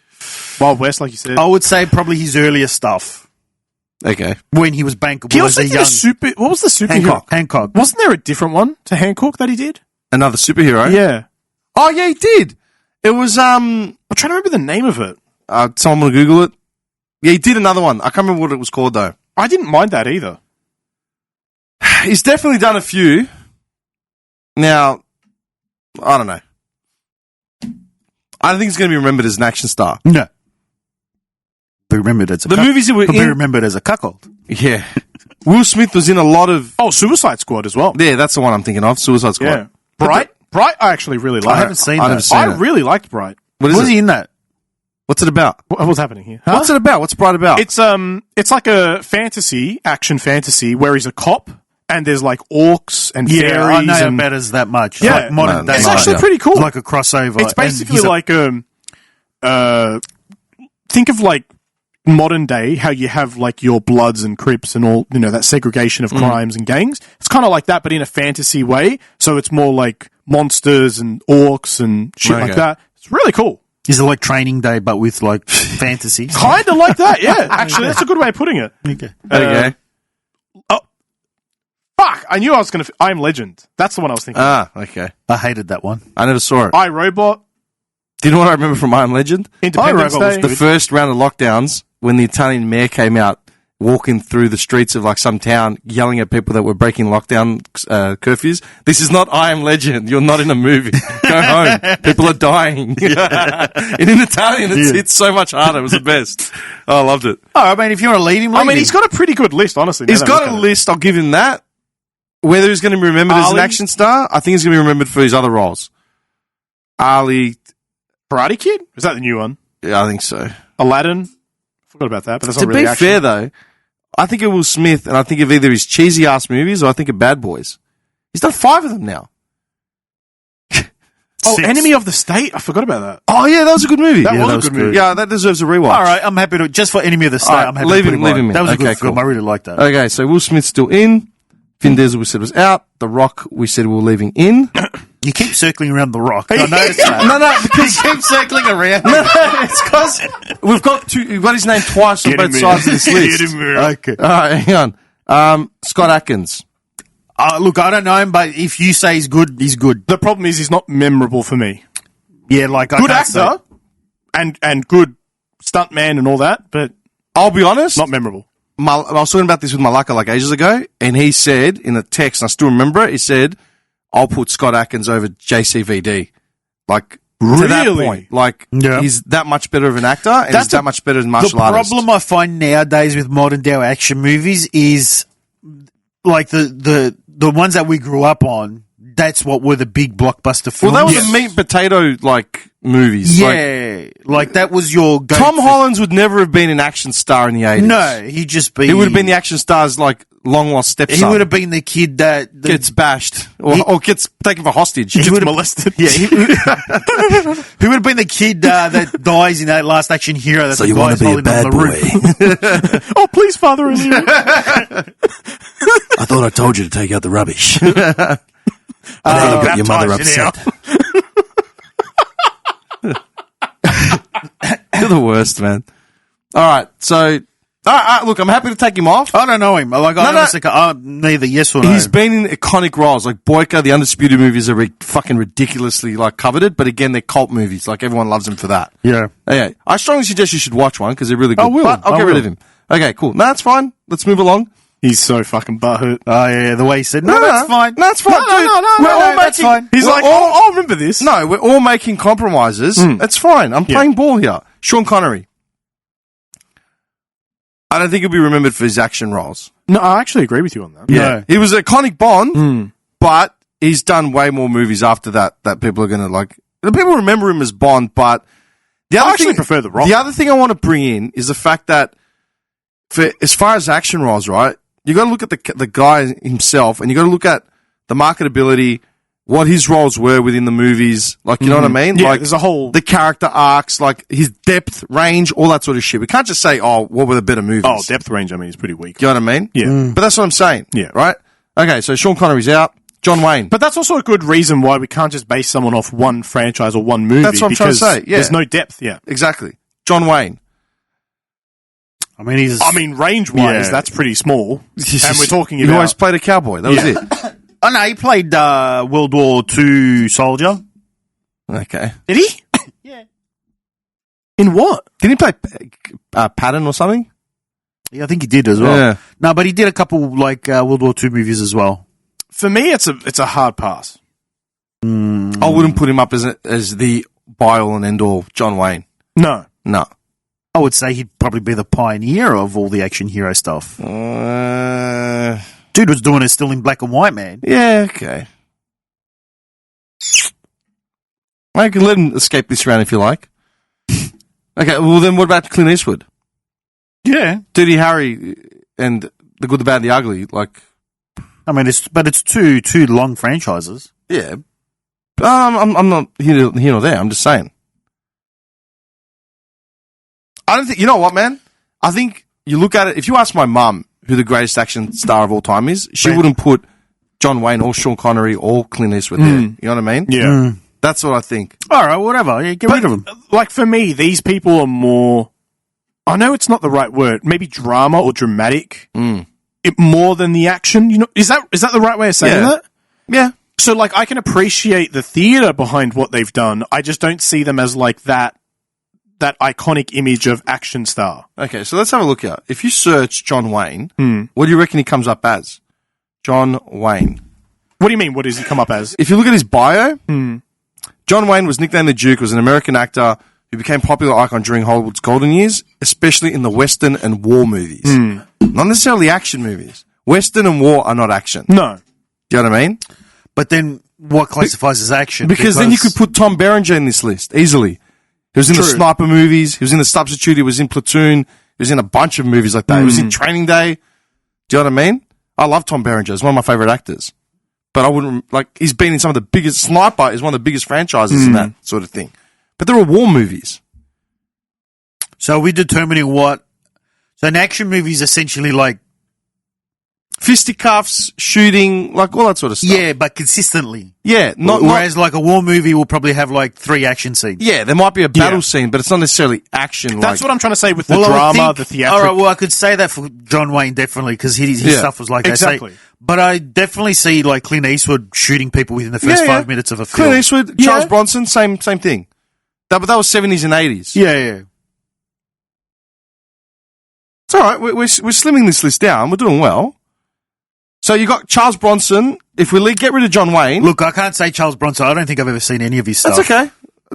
Wild West, like you said. I would say probably his earlier stuff Okay. when he was bankable He as also a did young a super. What was the superhero? Hancock. Wasn't there a different one to Hancock that he did? Another superhero. Yeah. Oh yeah, he did. It was I'm trying to remember the name of it. someone will Google it. Yeah, he did another one. I can't remember what it was called though. I didn't mind that either. He's definitely done a few. Now, I don't know. I don't think he's going to be remembered as an action star. No. Be remembered as a The movies that were He'll be in, remembered as a cuckold. yeah. Will Smith was in a lot of. Oh, Suicide Squad as well. Yeah, that's the one I'm thinking of. Suicide Squad. Yeah. Bright. I actually really I liked. haven't seen I that. haven't seen I it. really liked Bright. What is Was it? he in that? What's it about? What's happening here? What's it about? What's Bright about? It's like a action fantasy where he's a cop and there's like orcs and Yeah, fairies. I know and it matters that much. Yeah. Like modern No, day. it's no, actually yeah. pretty cool. It's like a crossover. It's and basically he's a- like think of like modern day how you have like your Bloods and Crips and all, you know, that segregation of crimes and gangs. It's kind of like that, but in a fantasy way. So it's more like monsters and orcs and shit Okay. like that. It's really cool. Is it like Training Day, but with like fantasy? Kind of like that, yeah. Actually, that's a good way of putting it. Okay. okay. Fuck! I knew I was going to. I Am Legend. That's the one I was thinking. Okay. I hated that one. I never saw it. I, Robot. Do you know what I remember from I Am Legend? Independence Robot was Day. The first round of lockdowns, when the Italian mayor came out walking through the streets of like some town, yelling at people that were breaking lockdown curfews. This is not I Am Legend. You're not in a movie. Go home. People are dying. And in Italian, it's so much harder. It was the best. Oh, I loved it. Oh, I mean, if you want to leave him, I leave mean, him. he's got a pretty good list, honestly. now He's that I got look a at it. list. I'll give him that. Whether he's going to be remembered as an Ali? action star, I think he's going to be remembered for his other roles. Ali, Karate Kid? Is that the new one? yeah, I think so. Aladdin? Forgot about that, but that's To not really be action. fair, though, I think of Will Smith, and I think of either his cheesy ass movies or I think of Bad Boys. He's done 5 of them now. Oh, 6. Enemy of the State? I forgot about that. Oh yeah, that was a good movie. That Yeah, was that a was good good. movie. Yeah, that deserves a rewatch. All right, I'm happy to just for Enemy of the State. All right, I'm happy leave to put him- leave him in. That was a Okay, good film. cool. I really liked that. Okay, so Will Smith's still in. Vin Diesel we said was out. The Rock we said we're leaving in. You keep circling around the rock. I noticed that. No, because You keep circling around. it's because we've got his name twice on Get both him in. sides of this list. Get him in. Okay. All right, hang on. Scott Adkins. Look, I don't know him, but if you say he's good, he's good. The problem is he's not memorable for me. Yeah, like I Good can't say- actor and good stuntman and all that, but I'll be honest. not memorable. I was talking about this with Malaka like ages ago, and he said in a text, and I still remember it, he said, I'll put Scott Adkins over JCVD. Like, to that Really? point. Like, Yeah. he's that much better of an actor, and That's he's that much better as The martial artist. problem I find nowadays with modern day action movies is like the ones that we grew up on. That's what were the big blockbuster films. Well, that was the meat and potato, like, movies. Like, Yeah, like that was your go. Tom Hollands would never have been an action star in the 80s. No, he'd just be. He would have been the action star's, like, long-lost stepson. He would have been the kid that Gets bashed. Or gets taken for hostage. He would have molested. Yeah, he would have been the kid that dies in that Last Action Hero. That So the you want guy's to be a holding on bad the boy? roof. Oh, please, Father Elliot. I thought I told you to take out the rubbish. I know you got your mother baptize you now. upset. You're the worst, man. All right, so Look, I'm happy to take him off. I don't know him. Like, I honestly neither yes or no. He's been in iconic roles, like Boyka. The Undisputed movies are fucking ridiculously like coveted, but again, they're cult movies. Like everyone loves him for that. Yeah. Okay. I strongly suggest you should watch one because they're really good. I will. But I'll I get rid will. of him. Okay, cool. No, that's fine. Let's move along. He's so fucking butthurt. Oh, yeah, the way he said, no, that's fine. No, that's fine. No, dude. We're all that's making- fine. He's we're like, all- I'll remember this. No, we're all making compromises. That's fine. I'm playing ball here. Sean Connery. I don't think he'll be remembered for his action roles. No, I actually agree with you on that. Yeah. He was an iconic Bond, but he's done way more movies after that people are going to like. The people remember him as Bond, but the other I actually thing, prefer The Rock. The other thing I want to bring in is the fact that for as far as action roles, right, you got to look at the guy himself, and you got to look at the marketability, what his roles were within the movies. Like, you know what I mean? Yeah, like there's a whole... the character arcs, like his depth, range, all that sort of shit. We can't just say, oh, what were the better movies? Oh, depth range, I mean, is pretty weak. You know what I mean? Yeah. But that's what I'm saying. Yeah. Right? Okay, so Sean Connery's out. John Wayne. But that's also a good reason why we can't just base someone off one franchise or one movie. That's what I'm trying to because say, yeah. There's no depth, yeah. Exactly. John Wayne. I mean, range-wise, Yeah. that's pretty small. And we're talking He about... always played a cowboy. That was it. Oh, no, he played World War II soldier. Okay. Did he? Yeah. In what? Didn't he play Patton or something? Yeah, I think he did as well. Yeah. No, but he did a couple, like, World War II movies as well. For me, it's a hard pass. I wouldn't put him up as the be-all and end-all John Wayne. No. No. I would say he'd probably be the pioneer of all the action hero stuff. Dude was doing it still in black and white, man. Yeah, okay. I can let him escape this round if you like. Okay, well then what about Clint Eastwood? Yeah. Dirty Harry and The Good, the Bad, and the Ugly, like... I mean, it's two long franchises. Yeah. I'm not here nor there, I'm just saying. I don't think... You know what, man? I think you look at it... If you ask my mum who the greatest action star of all time is, she wouldn't put John Wayne or Sean Connery or Clint Eastwood there. You know what I mean? Yeah. That's what I think. All right, whatever. Yeah, get rid of them. Like, for me, these people are more... I know it's not the right word. Maybe drama or dramatic. More than the action. You know, is that the right way of saying Yeah. that? Yeah. So, like, I can appreciate the theater behind what they've done. I just don't see them as, like, that iconic image of action star. Okay, so let's have a look here. If you search John Wayne, what do you reckon he comes up as? John Wayne. What do you mean? What does he come up as? If you look at his bio, John Wayne was nicknamed the Duke, was an American actor who became a popular icon during Hollywood's golden years, especially in the Western and war movies. Not necessarily action movies. Western and war are not action. No. Do you know what I mean? But then what classifies as action? Because then you could put Tom Berenger in this list easily. He was in the Sniper movies. He was in The Substitute. He was in Platoon. He was in a bunch of movies like that. He was in Training Day. Do you know what I mean? I love Tom Berenger. He's one of my favorite actors. But I wouldn't, like, he's been in some of the biggest, Sniper is one of the biggest franchises in that sort of thing. But they're all war movies. So we're determining what... So an action movie is essentially like... Fisticuffs, shooting, like all that sort of stuff. Yeah, but consistently. Yeah. Whereas like a war movie will probably have like 3 action scenes. Yeah, there might be a battle scene, but it's not necessarily action. That's like, what I'm trying to say with the I would drama, think- the theatrical. All right, well, I could say that for John Wayne, definitely, because his stuff was like Exactly. that. But I definitely see like Clint Eastwood shooting people within the first 5 minutes of a film. Clint Eastwood, Charles Bronson, same thing. But that was 70s and 80s. Yeah. It's all right. We're slimming this list down. We're doing well. So you got Charles Bronson. If we get rid of John Wayne, Look, I can't say Charles Bronson. I don't think I've ever seen any of his stuff. that's okay.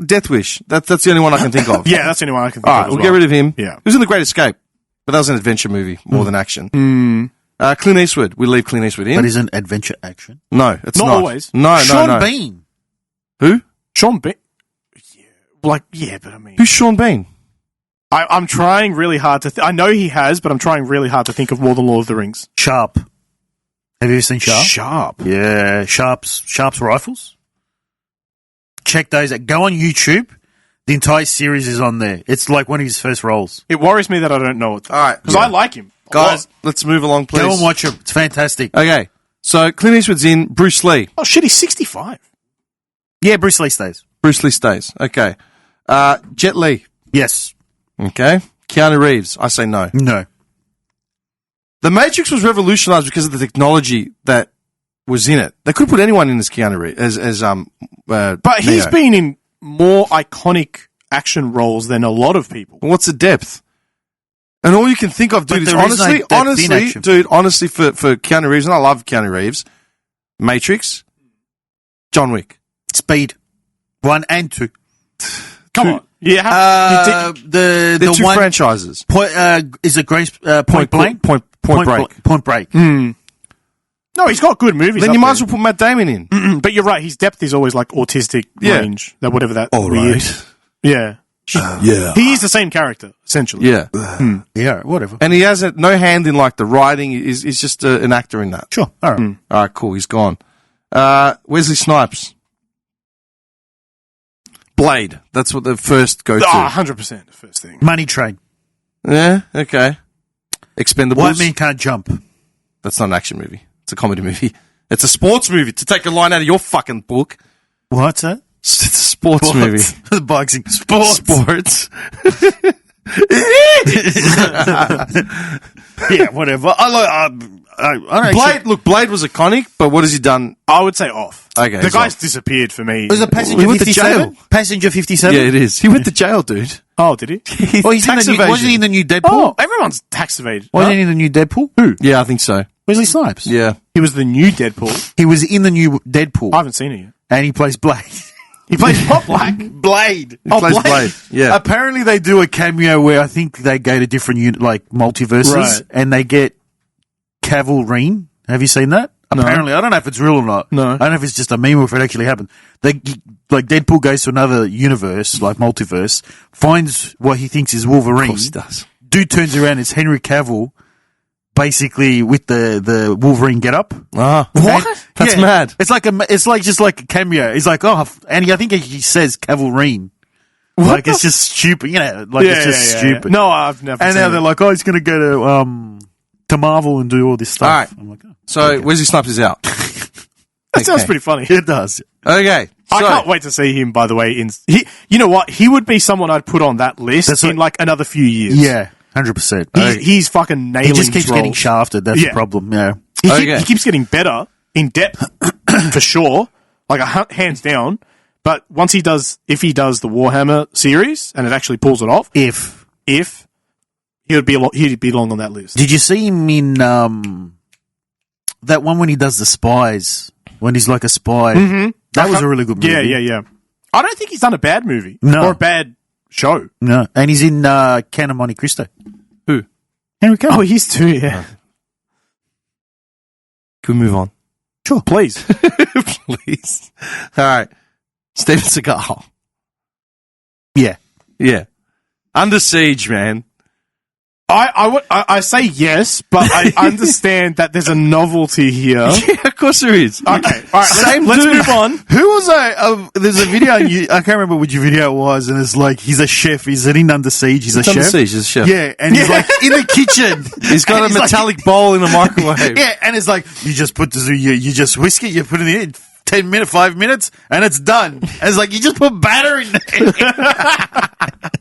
Death Wish. That's the only one I can think of. Yeah, that's the only one I can think All of right, as we'll well. get rid of him. Yeah. He was in The Great Escape, but that was an adventure movie more than action. Clint Eastwood. We leave Clint Eastwood in. But isn't adventure action? No, it's Not not. always. No. Sean Bean. Who? Sean Bean. Yeah, but I mean... Who's Sean Bean? I'm trying really hard to... I know he has, but I'm trying really hard to think of more than Lord of the Rings. Sharp. Have you ever seen Sharp? Sharp. Yeah, Sharp's rifles. Check those out. Go on YouTube. The entire series is on there. It's like one of his first roles. It worries me that I don't know it. All right. Because I like him. a Guys, lot. let's move along, please. Go and watch it. It's fantastic. Okay, so Clint Eastwood's in. Bruce Lee. Oh, shit, he's 65. Yeah, Bruce Lee stays. Bruce Lee stays. Okay. Jet Li. Yes. Okay. Keanu Reeves. I say no. No. The Matrix was revolutionized because of the technology that was in it. They could put anyone in as Keanu Reeves, But he's Neo. been in more iconic action roles than a lot of people. What's the depth? And all you can think of, dude, But is there is no depth in honestly, action. dude, honestly, for Keanu Reeves, and I love Keanu Reeves, Matrix, John Wick. Speed 1 and 2. Come on. Yeah. The They're two one franchises. point, is it Point Blank? Point Break. Point Break. no, he's got good movies. Then up you might there. as well put Matt Damon in. But you're right. His depth is always like autistic Yeah. range. That whatever that. All weird- right. Yeah. Yeah. He is the same character essentially. Yeah. Yeah, whatever. And he has no hand in like the writing. He's just an actor in that. Sure. All right. All right, cool. He's gone. Wesley Snipes. Blade. That's what the first go to. 100% the first thing. Money Train. Yeah, okay. Expendables. White Man Can't Jump. That's not an action movie. It's a comedy movie. It's a sports movie. To take a line out of your fucking book. What's that? It's a sports movie. The boxing. Sports. Yeah, whatever. I don't Blade was iconic, but what has he done? I would say off. Okay, The he's guy's off. disappeared for me. Was it Passenger He went to 57? jail. Passenger 57? Yeah, it is. He went to jail, dude. Oh, did he? Oh, he's in Tax the new, wasn't evasion. he in the new Deadpool? Oh, everyone's tax evaded. Wasn't he in the new Deadpool? Who? Yeah, I think so. Wesley Snipes. Yeah. He was the new Deadpool. He was in the new Deadpool. I haven't seen it yet. And he plays Blade. He plays Pop Black. Blade. He plays Blade. Yeah. Apparently they do a cameo where I think they go to different multiverses Right. and they get Cavalry. Have you seen that? No. Apparently, I don't know if it's real or not. No. I don't know if it's just a meme or if it actually happened. Deadpool goes to another universe, like multiverse, finds what he thinks is Wolverine. Of course he does. Dude turns around, it's Henry Cavill, basically with the Wolverine getup. Ah. What? That's mad. It's just like a cameo. He's like, I think he says Cavalry. Like it's just stupid, it's just stupid. No, I've never And seen now it. they're like, oh, he's going to go to Marvel and do all this stuff. All right. I'm like, oh. So Wesley Snipes is out. That sounds pretty funny. It does. Okay. I So, can't wait to see him, by the way. You know what? He would be someone I'd put on that list That's in what- another few years. Yeah, 100%. He's fucking nailing He just keeps his getting roles. shafted. That's Yeah. the problem. Yeah. Okay. He keeps getting better in depth, for sure. Like, hands down. But if he does the Warhammer series and it actually pulls it off, If he'd be long on that list. did you see him in that one when he does the spies? When he's like a spy. Mm-hmm. That was a really good movie. Yeah. I don't think he's done a bad movie. No. Or a bad show. No, and he's in Count of Monte Cristo. Who? Henry Cavill. Oh, he's too, yeah. Can we move on? Sure, Please. Please. All right. Steven Seagal. yeah. Yeah. Under Siege, man. I say yes, but I understand that there's a novelty here. Yeah, of course there is. Okay, all right, let's dude. move on. Who was I? There's a video. I can't remember which video it was, and it's like he's a chef. He's in Under Siege. He's a Under chef. Siege, he's a chef. Yeah, and he's like in the kitchen. He's got And a metallic bowl in a microwave. Yeah, and it's like you just put you just whisk it, you put it in 5 minutes, and it's done. And it's like you just put batter in there.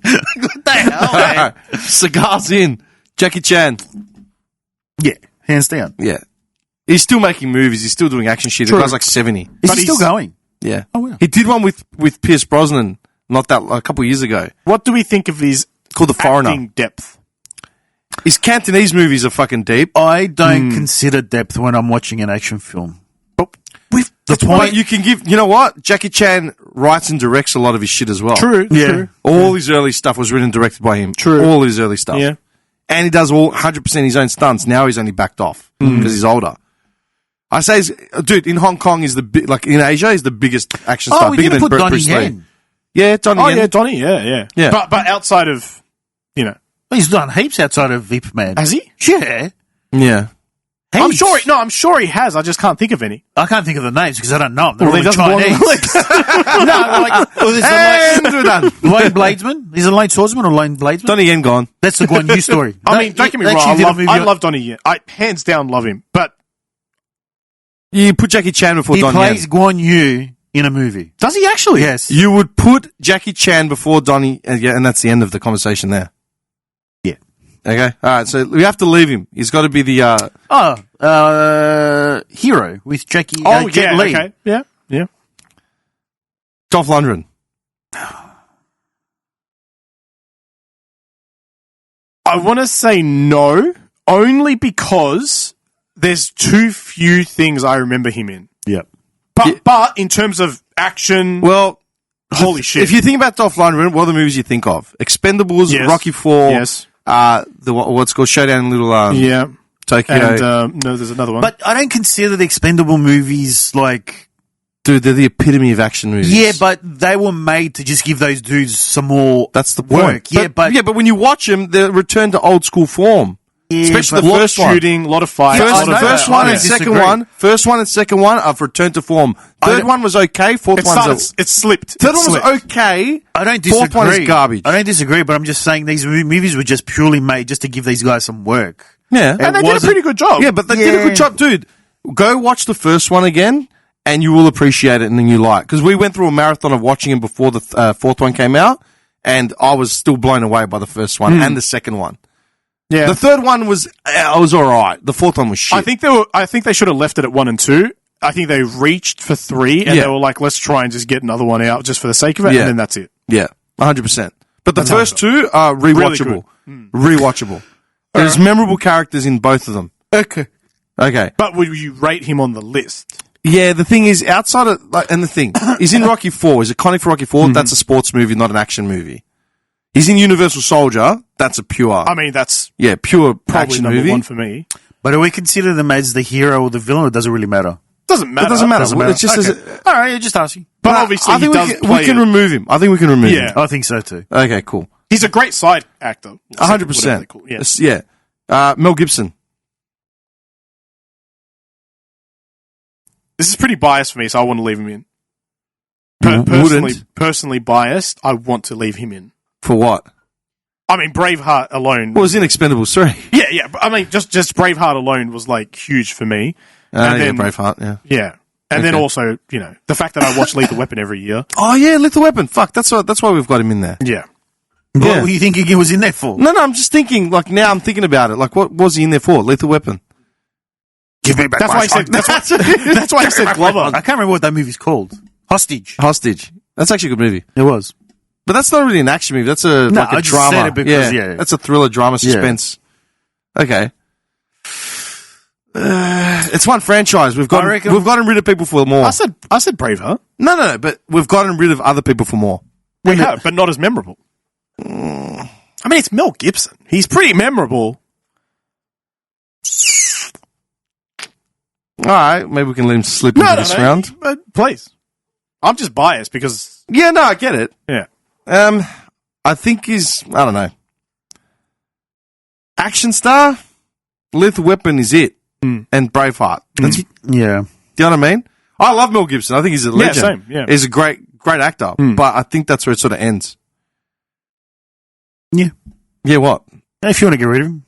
What the hell, man? Seagal's in. Jackie Chan. Yeah, hands down. Yeah. He's still making movies. He's still doing action shit. The True. guy's like 70. Is But he still he's- going? Yeah. Oh, wow. He did one with Pierce Brosnan a couple of years ago What do we think of his called The Foreigner. acting depth? His Cantonese movies are fucking deep. I don't consider depth when I'm watching an action film. But with the point you can give, you know what? Jackie Chan writes and directs a lot of his shit as well. True. All his early stuff was written and directed by him. True. All his early stuff. Yeah. And he does all 100% his own stunts. Now he's only backed off because he's older. I say, dude, in Hong Kong is in Asia is the biggest action star, we bigger didn't than put Donnie Bruce Lee. Yen. Yeah, Donnie Oh, Yen. yeah, Donnie, yeah. Yeah. But outside of, He's done heaps outside of Ip Man. has he? Yeah. Yeah. I'm Heaps. sure he has. I just can't think of any. I can't think of the names because I don't know them. They're Well, all he in doesn't belong on Chinese. the list. No, they're like, there's And we're done. Lane Bladesman. Is it Lane Swordsman or Lane Bladesman? Donnie Yen gone. That's the Guan Yu story. I mean, don't get me They wrong. actually did a movie I on- love Donnie Yen. I hands down love him. But You put Jackie Chan before He Donnie plays Yen. Guan Yu in a movie. does he actually? Yes. You would put Jackie Chan before Donnie, and that's the end of the conversation there. Yeah. Okay. All right. So we have to leave him. He's got to be the. Hero with Jackie. Oh, Jet yeah, Li. okay. Yeah, yeah. Dolph Lundgren. I want to say no, only because there's too few things I remember him in. Yep. But in terms of action, Well, holy shit. if you think about Dolph Lundgren, what are the movies you think of? Expendables, Yes. Rocky 4, Yes. what's called Showdown in Little Yeah. Tokyo. And no, there's another one. But I don't consider the Expendable movies like. Dude, they're the epitome of action movies. Yeah, but they were made to just give those dudes some more. That's the work. point. But when you watch them, they return to old school form. Especially but the a lot of first one. shooting, a lot of fights. Yeah, I know First that. one I and second disagree. one. First one and second one have returned to form. Third one was okay. Fourth It's slipped. Third It's one slipped. was okay. I don't disagree. Fourth one is garbage. I don't disagree, but I'm just saying these movies were just purely made just to give these guys some work. Yeah. And they did a wasn't- pretty good job. Yeah, but they did a good job, dude. Go watch the first one again, and you will appreciate it, and then you like. Because we went through a marathon of watching him before the fourth one came out, and I was still blown away by the first one and the second one. Yeah. The third one was all right. The fourth one was shit. I think they should have left it at 1 and 2. I think they reached for 3 and Yeah. they were like, let's try and just get another one out just for the sake of it, Yeah. and then that's it. Yeah, 100%. But the That's how I first two are rewatchable. Rewatchable. There's memorable characters in both of them. Okay. Okay. But would you rate him on the list? Yeah, the thing is, outside of, and the thing, he's in Rocky 4. He's iconic for Rocky 4. That's a sports movie, not an action movie. He's in Universal Soldier. That's a pure, I mean, that's pure probably action number movie. 1 for me. But do we consider them as the hero or the villain, or it doesn't really matter? Doesn't matter. It doesn't matter. Doesn't matter. It's just, Okay. All right, just asking. But No, obviously, I think he does we play can it. remove him. I think we can remove Yeah. him. I think so too. Okay, cool. He's a great side actor. 100%. Yeah. Yeah. Mel Gibson. This is pretty biased for me, so I want to leave him in. Wouldn't. Personally biased, I want to leave him in. For what? I mean, Braveheart alone. Well, it was in Expendables 3. Yeah. But I mean, just Braveheart alone was like huge for me. And then- Braveheart, yeah. Yeah. And then Okay. also, the fact that I watch Lethal Weapon every year. Oh, yeah, Lethal Weapon. Fuck, that's why we've got him in there. Yeah. Yeah. What were you thinking he was in there for? No, I'm just thinking, now I'm thinking about it. What was he in there for? Lethal Weapon. Give me back That's my why I said. That's why I said Glover. I can't remember what that movie's called. Hostage. Hostage. That's actually a good movie. It was. But that's not really an action movie. That's a No, like a I just drama. said it because, yeah. That's a thriller, drama, suspense. Okay. It's one franchise. We've gotten rid of people for more. I said Braveheart. No, but we've gotten rid of other people for more. We have, but not as memorable. I mean, it's Mel Gibson. He's pretty memorable. All right, maybe we can let him slip into this round. Please. I'm just biased because. Yeah, no, I get it. Yeah. I think he's, I don't know. Action star, Lethal Weapon is it, and Braveheart. That's, do you Yeah. know what I mean? I love Mel Gibson. I think he's a legend. same, yeah. He's a great actor, but I think that's where it sort of ends. Yeah. Yeah, what? If you want to get rid of him,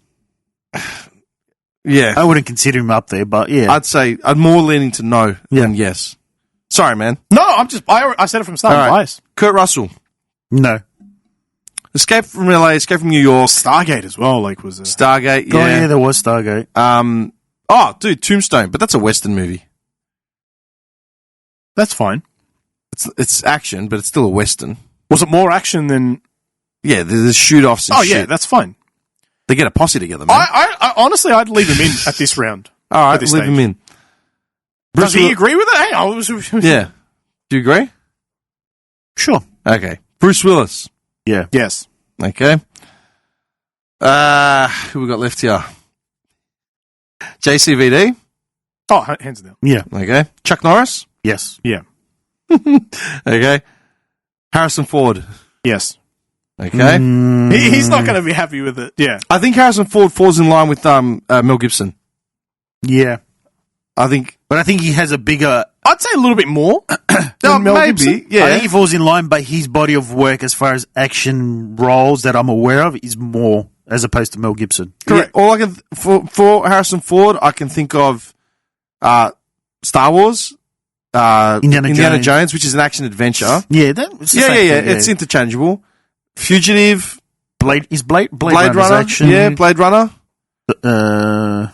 Yeah. I wouldn't consider him up there, but yeah. I'd say I'm more leaning to no than yes. Sorry, man. No, I said it from the start. All I'm right. biased. Kurt Russell. No. Escape from LA, Escape from New York, Stargate as well, was a. Stargate, Oh, yeah, yeah. there was Stargate. Dude, Tombstone, but that's a Western movie. That's fine. It's action, but it's still a Western. Was it more action than. Yeah, there's shoot-offs and Oh, shit. yeah, that's fine. They get a posse together, man. I honestly, I'd leave him in at this round. All right, at this leave stage. him in. Does he agree with it? Hey, I was. Yeah. Do you agree? Sure. Okay. Bruce Willis. Yeah. Yes. Okay. Who we got left here? JCVD. Oh, hands down. Yeah. Okay. Chuck Norris. Yes. Yeah. Okay. Harrison Ford. Yes. Okay. He's not going to be happy with it. Yeah. I think Harrison Ford falls in line with Mel Gibson. Yeah. I think. But I think he has a bigger. I'd say a little bit more. No, than Mel maybe. Gibson. Yeah. I think he falls in line, but his body of work, as far as action roles that I'm aware of, is more as opposed to Mel Gibson. Correct. Yeah, all I can for Harrison Ford, I can think of Star Wars, Indiana Jones, which is an action adventure. Yeah. That was the Yeah. same thing, It's interchangeable. Fugitive, Blade Blade Runner's Runner. action. Yeah, Blade Runner. Uh,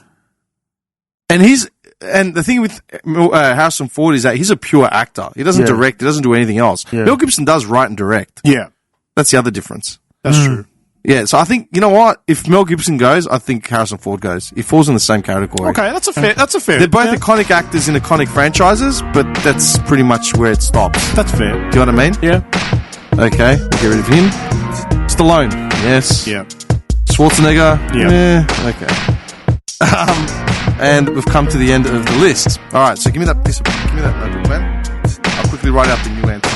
And the thing with Harrison Ford is that he's a pure actor. He doesn't direct. He doesn't do anything else. Yeah. Mel Gibson does write and direct. Yeah, That's the other difference. that's true. Yeah, so I think, you know what? If Mel Gibson goes, I think Harrison Ford goes. He falls in the same category. Okay, that's a fair. They're both iconic actors in iconic franchises, but that's pretty much where it stops. That's fair. Do you know what I mean? Yeah. Okay, we'll get rid of him. Stallone. Yes. Yeah. Schwarzenegger. Yeah. Okay. And we've come to the end of the list. All right, so give me that notebook, man. I'll quickly write out the new answer.